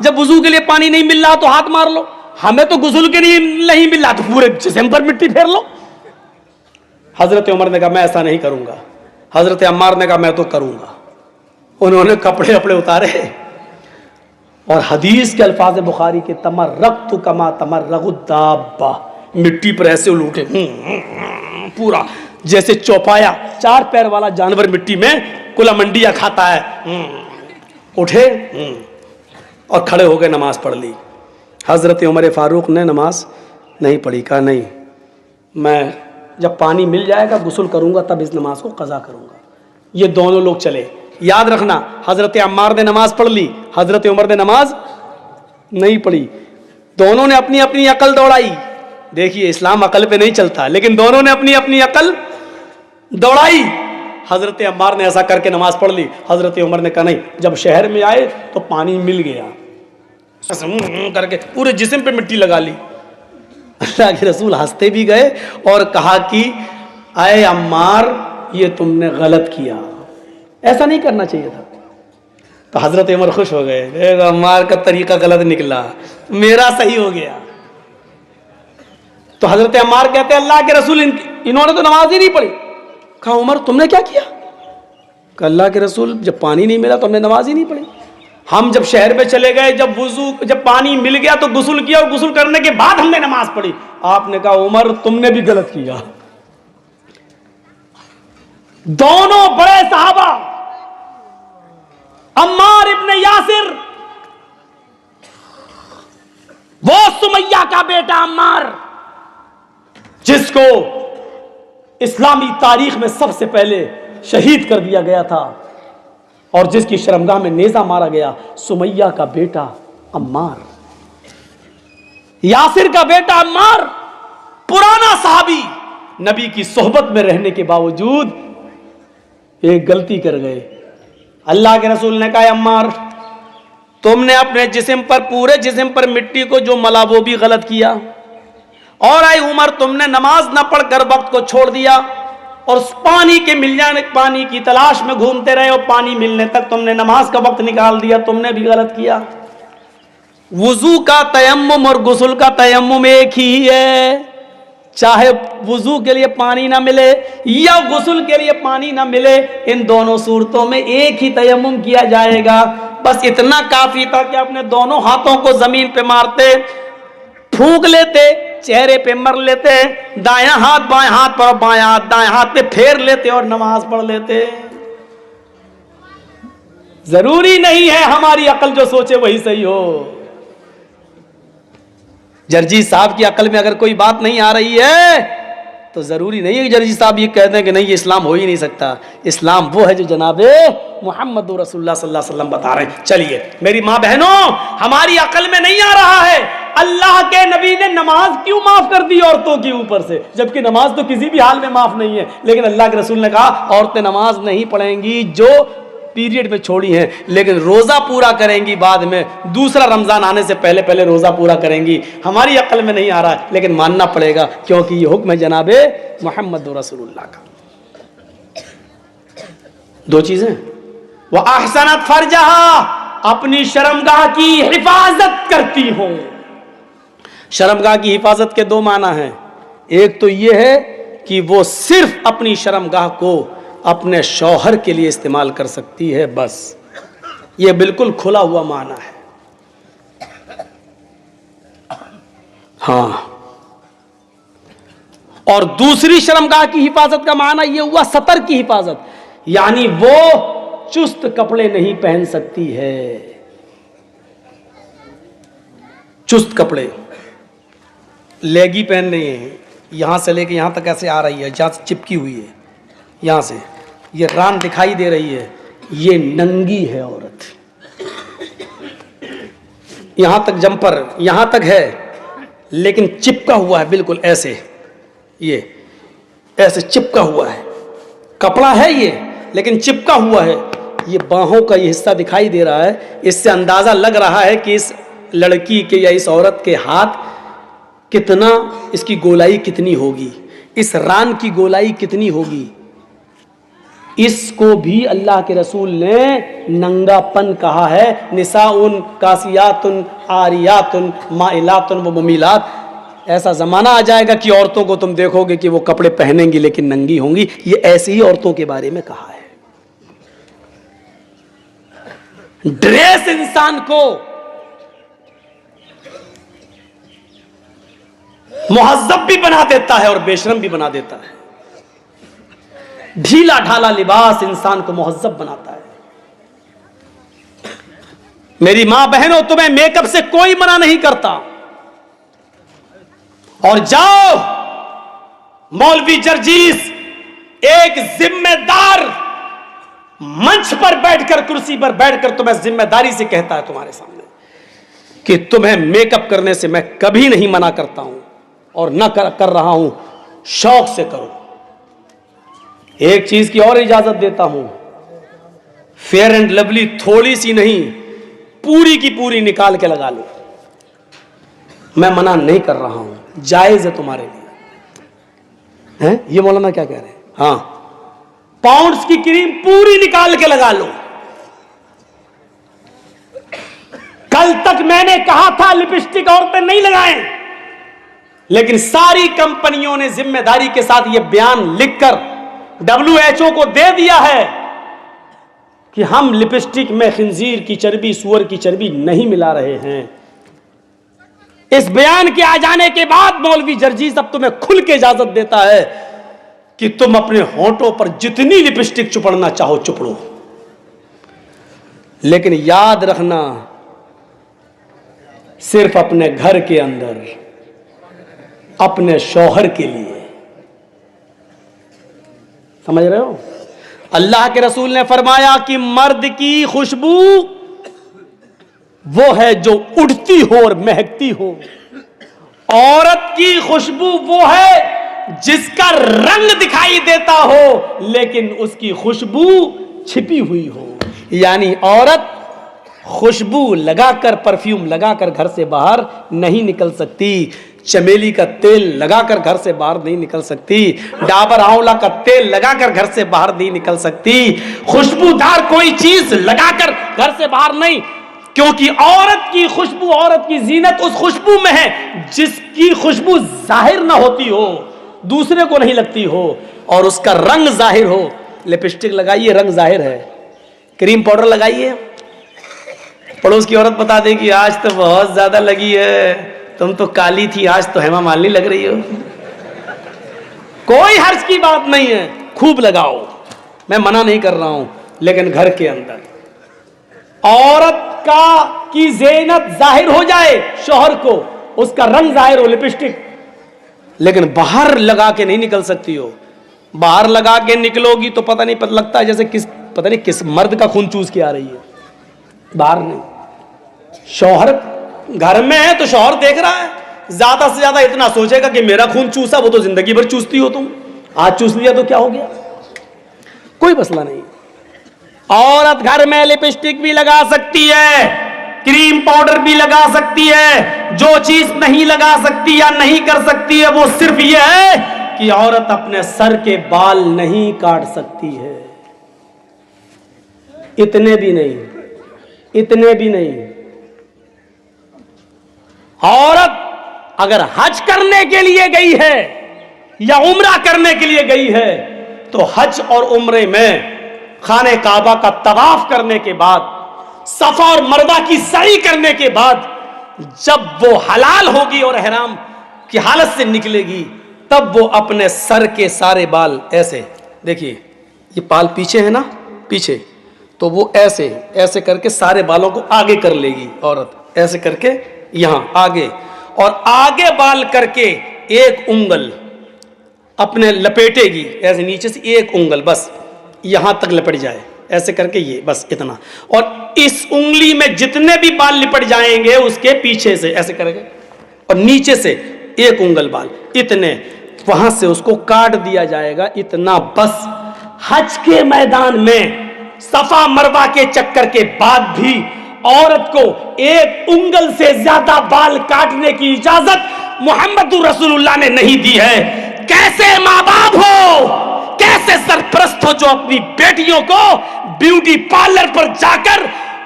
जब वुजू के लिए पानी नहीं मिल रहा तो हाथ मार लो, हमें तो गुस्ल के लिए नहीं मिल रहा तो पूरे जिस्म पर मिट्टी फेर लो। हजरत उमर ने कहा मैं ऐसा नहीं करूंगा। हजरत अम्मार ने कहा मैं तो करूंगा। उन्होंने कपड़े अपने उतारे और हदीस के अल्फाज बुखारी के तमर्रक़्तु कमा तमर्रक़ुद्दाब्बा, मिट्टी पर ऐसे उलूटे पूरा जैसे चौपाया, 4 पैर वाला जानवर मिट्टी में कुलामंडिया खाता है, उठे और खड़े हो गए, नमाज पढ़ ली। हजरत उमर फारूक ने नमाज नहीं पढ़ी, कहा नहीं मैं जब पानी मिल जाएगा गुस्ल करूंगा तब इस नमाज को कज़ा करूंगा। ये दोनों लोग चले। याद रखना हजरत अम्मार ने नमाज पढ़ ली, हजरत उमर ने नमाज नहीं पढ़ी। दोनों ने अपनी अपनी अकल दौड़ाई। देखिए इस्लाम अकल पे नहीं चलता, लेकिन दोनों ने अपनी अपनी अकल दौड़ाई। हजरत अम्मार ने ऐसा करके नमाज पढ़ ली। हजरत उमर ने कहा नहीं, जब शहर में आए तो पानी मिल गया, करके पूरे जिस्म पे मिट्टी लगा ली। अल्लाह के रसूल हंसते भी गए और कहा कि आए अम्मार ये तुमने गलत किया, ऐसा नहीं करना चाहिए था। तो हजरत उमर खुश हो गए, देखो अम्मार का तरीका गलत निकला, मेरा सही हो गया। तो हजरत अम्मार कहते हैं अल्लाह के रसूल इन्होंने तो नमाज ही नहीं पढ़ी। कहा उमर तुमने क्या किया? कहा अल्लाह के रसूल जब पानी नहीं मिला तो हमने नमाज ही नहीं पढ़ी। हम जब शहर में चले गए, जब पानी मिल गया तो गुस्ल किया और गुस्ल करने के बाद हमने नमाज पढ़ी। आपने कहा उमर तुमने भी गलत किया। दोनों बड़े सहाबा अम्मार इब्ने यासिर, वो सुमैया का बेटा अम्मार जिसको इस्लामी तारीख में सबसे पहले शहीद कर दिया गया था और जिसकी शर्मगाह में नेजा मारा गया, सुमैया का बेटा अम्मार, यासिर का बेटा अम्मार, पुराना सहाबी, नबी की सोहबत में रहने के बावजूद एक गलती कर गए। अल्लाह के रसूल ने कहा अम्मार तुमने अपने जिस्म पर, पूरे जिस्म पर मिट्टी को जो मला वो भी गलत किया, और आई उमर तुमने नमाज न पढ़कर वक्त को छोड़ दिया और पानी के मिल जाने, पानी की तलाश में घूमते रहे और पानी मिलने तक तुमने नमाज का वक्त निकाल दिया, तुमने भी गलत किया। वुजू का तयम्मुम और गुस्ल का तयम्मुम एक ही है, चाहे वुजू के लिए पानी ना मिले या गुस्ल के लिए पानी ना मिले, इन दोनों सूरतों में एक ही तयम्मुम किया जाएगा। बस इतना काफी था कि अपने दोनों हाथों को जमीन पे मारते, फूंक लेते, चेहरे पे मर लेते, दायां हाथ बाएं हाथ पर, बाएं हाथ दाएं हाथ पे फेर लेते और नमाज पढ़ लेते। जरूरी नहीं है हमारी अकल जो सोचे वही सही हो। जर्जी साहब की अकल में अगर कोई बात नहीं आ रही है तो जरूरी नहीं है कि जर्जी साहब ये कहते हैं कि नहीं ये इस्लाम हो ही नहीं सकता। इस्लाम वो है जो जनाबे मोहम्मद रसूलुल्लाह सल्लल्लाहु अलैहि वसल्लम बता रहे हैं। चलिए मेरी माँ बहनों, हमारी अकल में नहीं आ रहा है अल्लाह के नबी ने नमाज क्यों माफ कर दी औरतों के ऊपर से, जबकि नमाज तो किसी भी हाल में माफ नहीं है। लेकिन अल्लाह के रसूल ने कहा औरतें नमाज नहीं पढ़ेंगी जो पीरियड में छोड़ी हैं, लेकिन रोजा पूरा करेंगी बाद में, दूसरा रमजान आने से पहले पहले रोजा पूरा करेंगी। हमारी अकल में नहीं आ रहा है, लेकिन मानना पड़ेगा क्योंकि ये हुक्म है जनाबे मोहम्मद रसूलुल्लाह का। दो चीजें, वह अहसनत फरजहा, अपनी शर्मगाह की हिफाजत करती हो। शर्मगाह की हिफाजत के दो माना हैं, एक तो यह है कि वो सिर्फ अपनी शर्मगाह को अपने शौहर के लिए इस्तेमाल कर सकती है, बस ये बिल्कुल खुला हुआ माना है। हाँ, और दूसरी शर्मगाह की हिफाजत का माना यह हुआ सतर की हिफाजत, यानी वो चुस्त कपड़े नहीं पहन सकती है। चुस्त कपड़े, लेगी पहन रही है, यहां से लेके यहां तक ऐसे आ रही है, जहां से चिपकी हुई है, यहां से ये रान दिखाई दे रही है, ये नंगी है औरत। यहां तक जंपर यहां तक है, लेकिन चिपका हुआ है बिल्कुल ऐसे, ये ऐसे चिपका हुआ है। कपड़ा है ये, लेकिन चिपका हुआ है। ये बाहों का ये हिस्सा दिखाई दे रहा है, इससे अंदाजा लग रहा है कि इस लड़की के या इस औरत के हाथ कितना, इसकी गोलाई कितनी होगी, इस रान की गोलाई कितनी होगी। इसको भी अल्लाह के रसूल ने नंगापन कहा है। निसाउन कासियातुन आरियातुन माइलातुन व मुमीलात। ऐसा जमाना आ जाएगा कि औरतों को तुम देखोगे कि वो कपड़े पहनेंगी लेकिन नंगी होंगी। ये ऐसी ही औरतों के बारे में कहा है। ड्रेस इंसान को मुहज्जब भी बना देता है और बेशरम भी बना देता है। ढीला ढाला लिबास इंसान को मुहज्जब बनाता है। मेरी मां बहनों, तुम्हें मेकअप से कोई मना नहीं करता। और जाओ, मौलवी जर्जीस एक जिम्मेदार मंच पर बैठकर, कुर्सी पर बैठकर तुम्हें जिम्मेदारी से कहता है तुम्हारे सामने कि तुम्हें मेकअप करने से मैं कभी नहीं मना करता हूं और न कर रहा हूं, शौक से करो। एक चीज की और इजाजत देता हूं, फेयर एंड लवली थोड़ी सी नहीं, पूरी की पूरी निकाल के लगा लो। मैं मना नहीं कर रहा हूं, जायज है तुम्हारे लिए। हैं? ये मौलाना क्या कह रहे हैं? हाँ, पाउंड्स की क्रीम पूरी निकाल के लगा लो। कल तक मैंने कहा था लिपस्टिक औरतें नहीं लगाएं, लेकिन सारी कंपनियों ने जिम्मेदारी के साथ यह बयान लिखकर WHO को दे दिया है कि हम लिपस्टिक में खिंजीर की चर्बी, सुअर की चर्बी नहीं मिला रहे हैं। इस बयान के आ जाने के बाद मौलवी जर्जीस अब तुम्हें खुल के इजाजत देता है कि तुम अपने होंठों पर जितनी लिपस्टिक चुपड़ना चाहो चुपड़ो, लेकिन याद रखना सिर्फ अपने घर के अंदर, अपने शौहर के लिए। समझ रहे हो? अल्लाह के रसूल ने फरमाया कि मर्द की खुशबू वो है जो उड़ती हो और महकती हो, औरत की खुशबू वो है जिसका रंग दिखाई देता हो लेकिन उसकी खुशबू छिपी हुई हो। यानी औरत खुशबू लगाकर, परफ्यूम लगाकर घर से बाहर नहीं निकल सकती, चमेली का तेल लगाकर घर से बाहर नहीं निकल सकती, डाबर आंवला का तेल लगाकर घर से बाहर नहीं निकल सकती, खुशबूदार कोई चीज लगाकर घर से बाहर नहीं, क्योंकि औरत की खुशबू, औरत की जीनत उस खुशबू में है जिसकी खुशबू जाहिर ना होती हो, दूसरे को नहीं लगती हो और उसका रंग जाहिर हो। लिपस्टिक लगाइए, रंग जाहिर है। क्रीम पाउडर लगाइए, पड़ोस की औरत बता दे कि आज तो बहुत ज्यादा लगी है, तुम तो काली थी, आज तो हेमा मालिनी लग रही हो। कोई हर्ज की बात नहीं है, खूब लगाओ, मैं मना नहीं कर रहा हूं, लेकिन घर के अंदर औरत की ज़ीनत जाहिर हो जाए, शौहर को उसका रंग जाहिर हो, लिपस्टिक, लेकिन बाहर लगा के नहीं निकल सकती हो। बाहर लगा के निकलोगी तो पता नहीं, पता लगता है जैसे पता नहीं किस मर्द का खून चूस के आ रही है, बाहर नहीं। शौहर घर में है तो शौहर देख रहा है, ज्यादा से ज्यादा इतना सोचेगा कि मेरा खून चूसा, वो तो जिंदगी भर चूसती हो तुम, आज चूस लिया तो क्या हो गया, कोई मसला नहीं। औरत घर में लिपस्टिक भी लगा सकती है, क्रीम पाउडर भी लगा सकती है। जो चीज नहीं लगा सकती या नहीं कर सकती है वो सिर्फ यह है कि औरत अपने सर के बाल नहीं काट सकती है। इतने भी नहीं, इतने भी नहीं। औरत अगर हज करने के लिए गई है या उम्रा करने के लिए गई है तो हज और उम्रे में खाने काबा का तवाफ करने के बाद, सफा और मरवा की सई करने के बाद, जब वो हलाल होगी और ihram की हालत से निकलेगी, तब वो अपने सर के सारे बाल ऐसे, देखिए ये बाल पीछे है ना, पीछे, तो वो ऐसे ऐसे करके सारे बालों को आगे कर लेगी औरत, ऐसे करके यहां आगे, और आगे बाल करके एक उंगल अपने लपेटेगी, ऐसे नीचे से एक उंगल बस यहां तक लपट जाए, ऐसे करके ये बस इतना, और इस उंगली में जितने भी बाल लिपट जाएंगे उसके पीछे से ऐसे करेंगे, और नीचे से एक उंगल बाल, इतने वहां से उसको काट दिया जाएगा, इतना बस हज के मैदान में सफा मरवा के चक्कर के बाद भी औरत को एक उंगल से ज्यादा बाल काटने की इजाजत मुहम्मदुर रसूलुल्लाह ने नहीं दी है। कैसे माँ बाप हो, कैसे सरपरस्त हो जो अपनी बेटियों को ब्यूटी पार्लर पर जाकर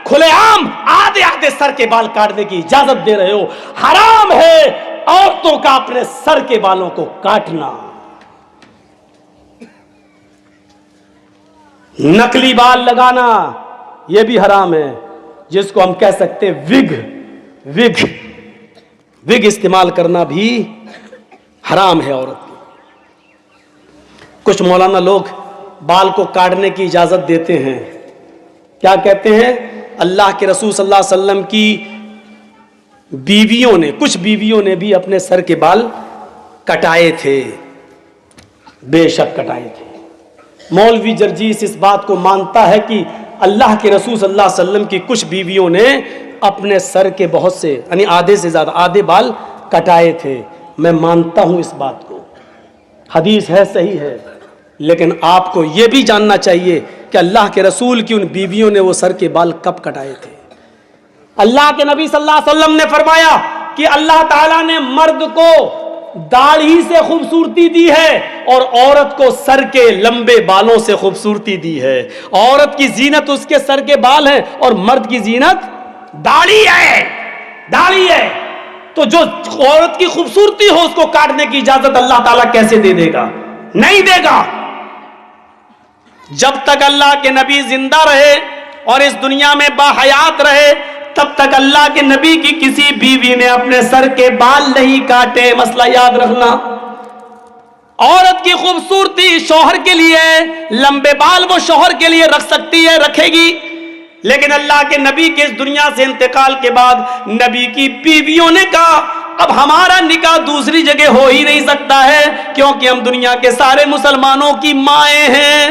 खुलेआम आधे आधे सर के बाल काटने की इजाजत दे रहे हो। हराम है औरतों का अपने सर के बालों को काटना। नकली बाल लगाना यह भी हराम है, जिसको हम कह सकते हैं विग इस्तेमाल करना भी हराम है औरत की। कुछ मौलाना लोग बाल को काटने की इजाजत देते हैं। क्या कहते हैं? अल्लाह के रसूल सल्लल्लाहु अलैहि वसल्लम की बीवियों ने, कुछ बीवियों ने भी अपने सर के बाल कटाए थे। बेशक कटाए थे। मौलवी जर्जीस इस बात को मानता है कि अल्लाह के रसूल सल्लल्लाहु अलैहि वसल्लम की कुछ बीवियों ने अपने सर के बहुत से यानी आधे से ज्यादा आधे बाल कटाए थे। मैं मानता हूं इस बात को, हदीस है, सही है, लेकिन आपको यह भी जानना चाहिए कि अल्लाह के रसूल की उन बीवियों ने वो सर के बाल कब कटाए थे। अल्लाह के नबी सल्लल्लाहु अलैहि वसल्लम ने फरमाया कि अल्लाह ताला ने मर्द को दाढ़ी से खूबसूरती दी है और औरत को सर के लंबे बालों से खूबसूरती दी है। औरत की जीनत उसके सर के बाल है और मर्द की जीनत दाढ़ी है। तो जो औरत की खूबसूरती हो उसको काटने की इजाजत अल्लाह ताला कैसे दे देगा? नहीं देगा। जब तक अल्लाह के नबी जिंदा रहे और इस दुनिया में बाहयात रहे, तब तक अल्लाह के नबी की किसी बीवी ने अपने सर के बाल नहीं काटे। मसला याद रखना। औरत की खूबसूरती शौहर के लिए, लंबे बाल वो शौहर के लिए रख सकती है, रखेगी, लेकिन अल्लाह के नबी के इस दुनिया से इंतकाल के बाद नबी की बीवियों ने कहा अब हमारा निकाह दूसरी जगह हो ही नहीं सकता है, क्योंकि हम दुनिया के सारे मुसलमानों की माएँ हैं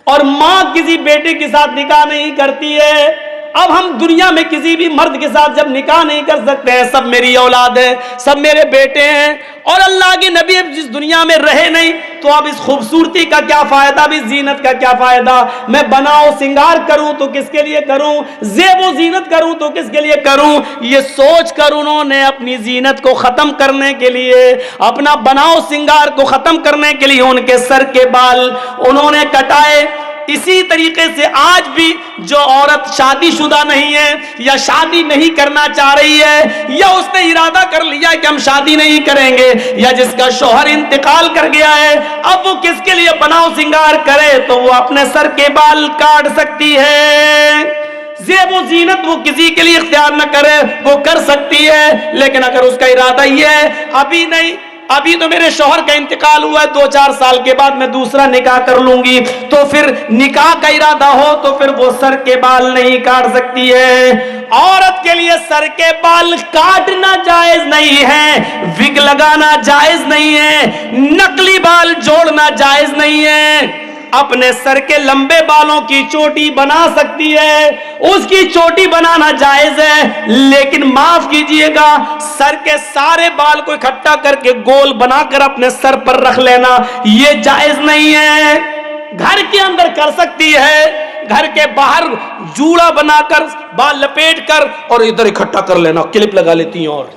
और माँ किसी बेटे के साथ निकाह नहीं करती है। अब हम दुनिया में किसी भी मर्द के साथ जब निकाह नहीं कर सकते हैं, सब मेरी औलाद है, सब मेरे बेटे हैं और अल्लाह के नबी अब जिस दुनिया में रहे नहीं, तो अब इस खूबसूरती का क्या फायदा, अब इस जीनत का क्या फायदा? मैं बनाओ सिंगार करूं तो किसके लिए करूं, ज़ेबो जीनत करूं तो किसके लिए करूं? ये सोच कर उन्होंने अपनी जीनत को खत्म करने के लिए, अपना बनाओ सिंगार को खत्म करने के लिए उनके सर के बाल उन्होंने कटाए। इसी तरीके से आज भी जो औरत शादीशुदा नहीं है या शादी नहीं करना चाह रही है या उसने इरादा कर लिया है कि हम शादी नहीं करेंगे, या जिसका शौहर इंतकाल कर गया है, अब वो किसके लिए बनाओ सिंगार करे? तो वो अपने सर के बाल काट सकती है। ज़ेबो जीनत वो किसी के लिए इख्तियार न करे, वो कर सकती है, लेकिन अगर उसका इरादा ये है अभी नहीं, अभी तो मेरे शौहर का इंतकाल हुआ है, 2-4 साल के बाद मैं दूसरा निकाह कर लूंगी, तो फिर निकाह का इरादा हो तो फिर वो सर के बाल नहीं काट सकती है। औरत के लिए सर के बाल काटना जायज नहीं है, विग लगाना जायज नहीं है, नकली बाल जोड़ना जायज नहीं है। अपने सर के लंबे बालों की चोटी बना सकती है, उसकी चोटी बनाना जायज है, लेकिन माफ कीजिएगा सर के सारे बाल को इकट्ठा करके गोल बनाकर अपने सर पर रख लेना यह जायज नहीं है। घर के अंदर कर सकती है, घर के बाहर जूड़ा बनाकर बाल लपेट कर और इधर इकट्ठा कर लेना, क्लिप लगा लेती हैं और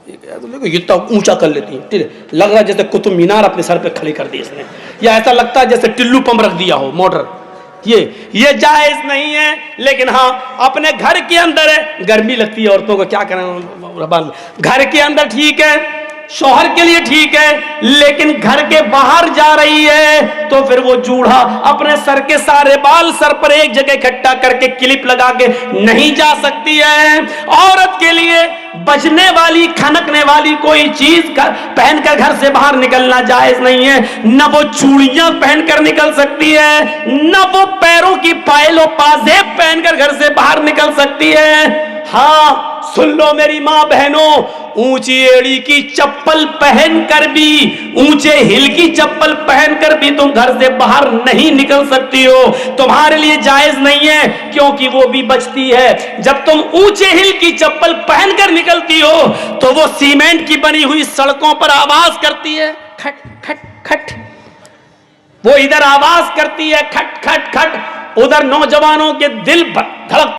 इतना ऊंचा कर लेती है, लग रहा है जैसे कुतुब मीनार अपने सर पे खड़ी कर दी इसने, या ऐसा लगता है जैसे टिल्लू पंप रख दिया हो मोटर। ये जायज नहीं है। लेकिन हाँ, अपने घर के अंदर है, गर्मी लगती है औरतों को, क्या करें, घर के अंदर ठीक है, शौहर के लिए ठीक है, लेकिन घर के बाहर जा रही है तो फिर वो जूड़ा अपने सर के सारे बाल सर पर एक जगह इकट्ठा करके क्लिप लगा के नहीं जा सकती है। औरत के लिए बजने वाली, खनकने वाली कोई चीज पहनकर घर से बाहर निकलना जायज नहीं है। न वो चूड़ियां पहनकर निकल सकती है, न वो पैरों की पायल और पाजेब पहनकर घर से बाहर निकल सकती है। हाँ, सुन लो मेरी माँ बहनों, ऊंची एड़ी की चप्पल पहनकर भी, ऊंचे हिल की चप्पल पहनकर भी तुम घर से बाहर नहीं निकल सकती हो, तुम्हारे लिए जायज नहीं है, क्योंकि वो भी बचती है। जब तुम ऊंचे हिल की चप्पल पहनकर निकलती हो तो वो सीमेंट की बनी हुई सड़कों पर आवाज करती है, खट खट खट। वो इधर आवाज करती है खट खट खट, उधर नौजवानों के दिल धड़क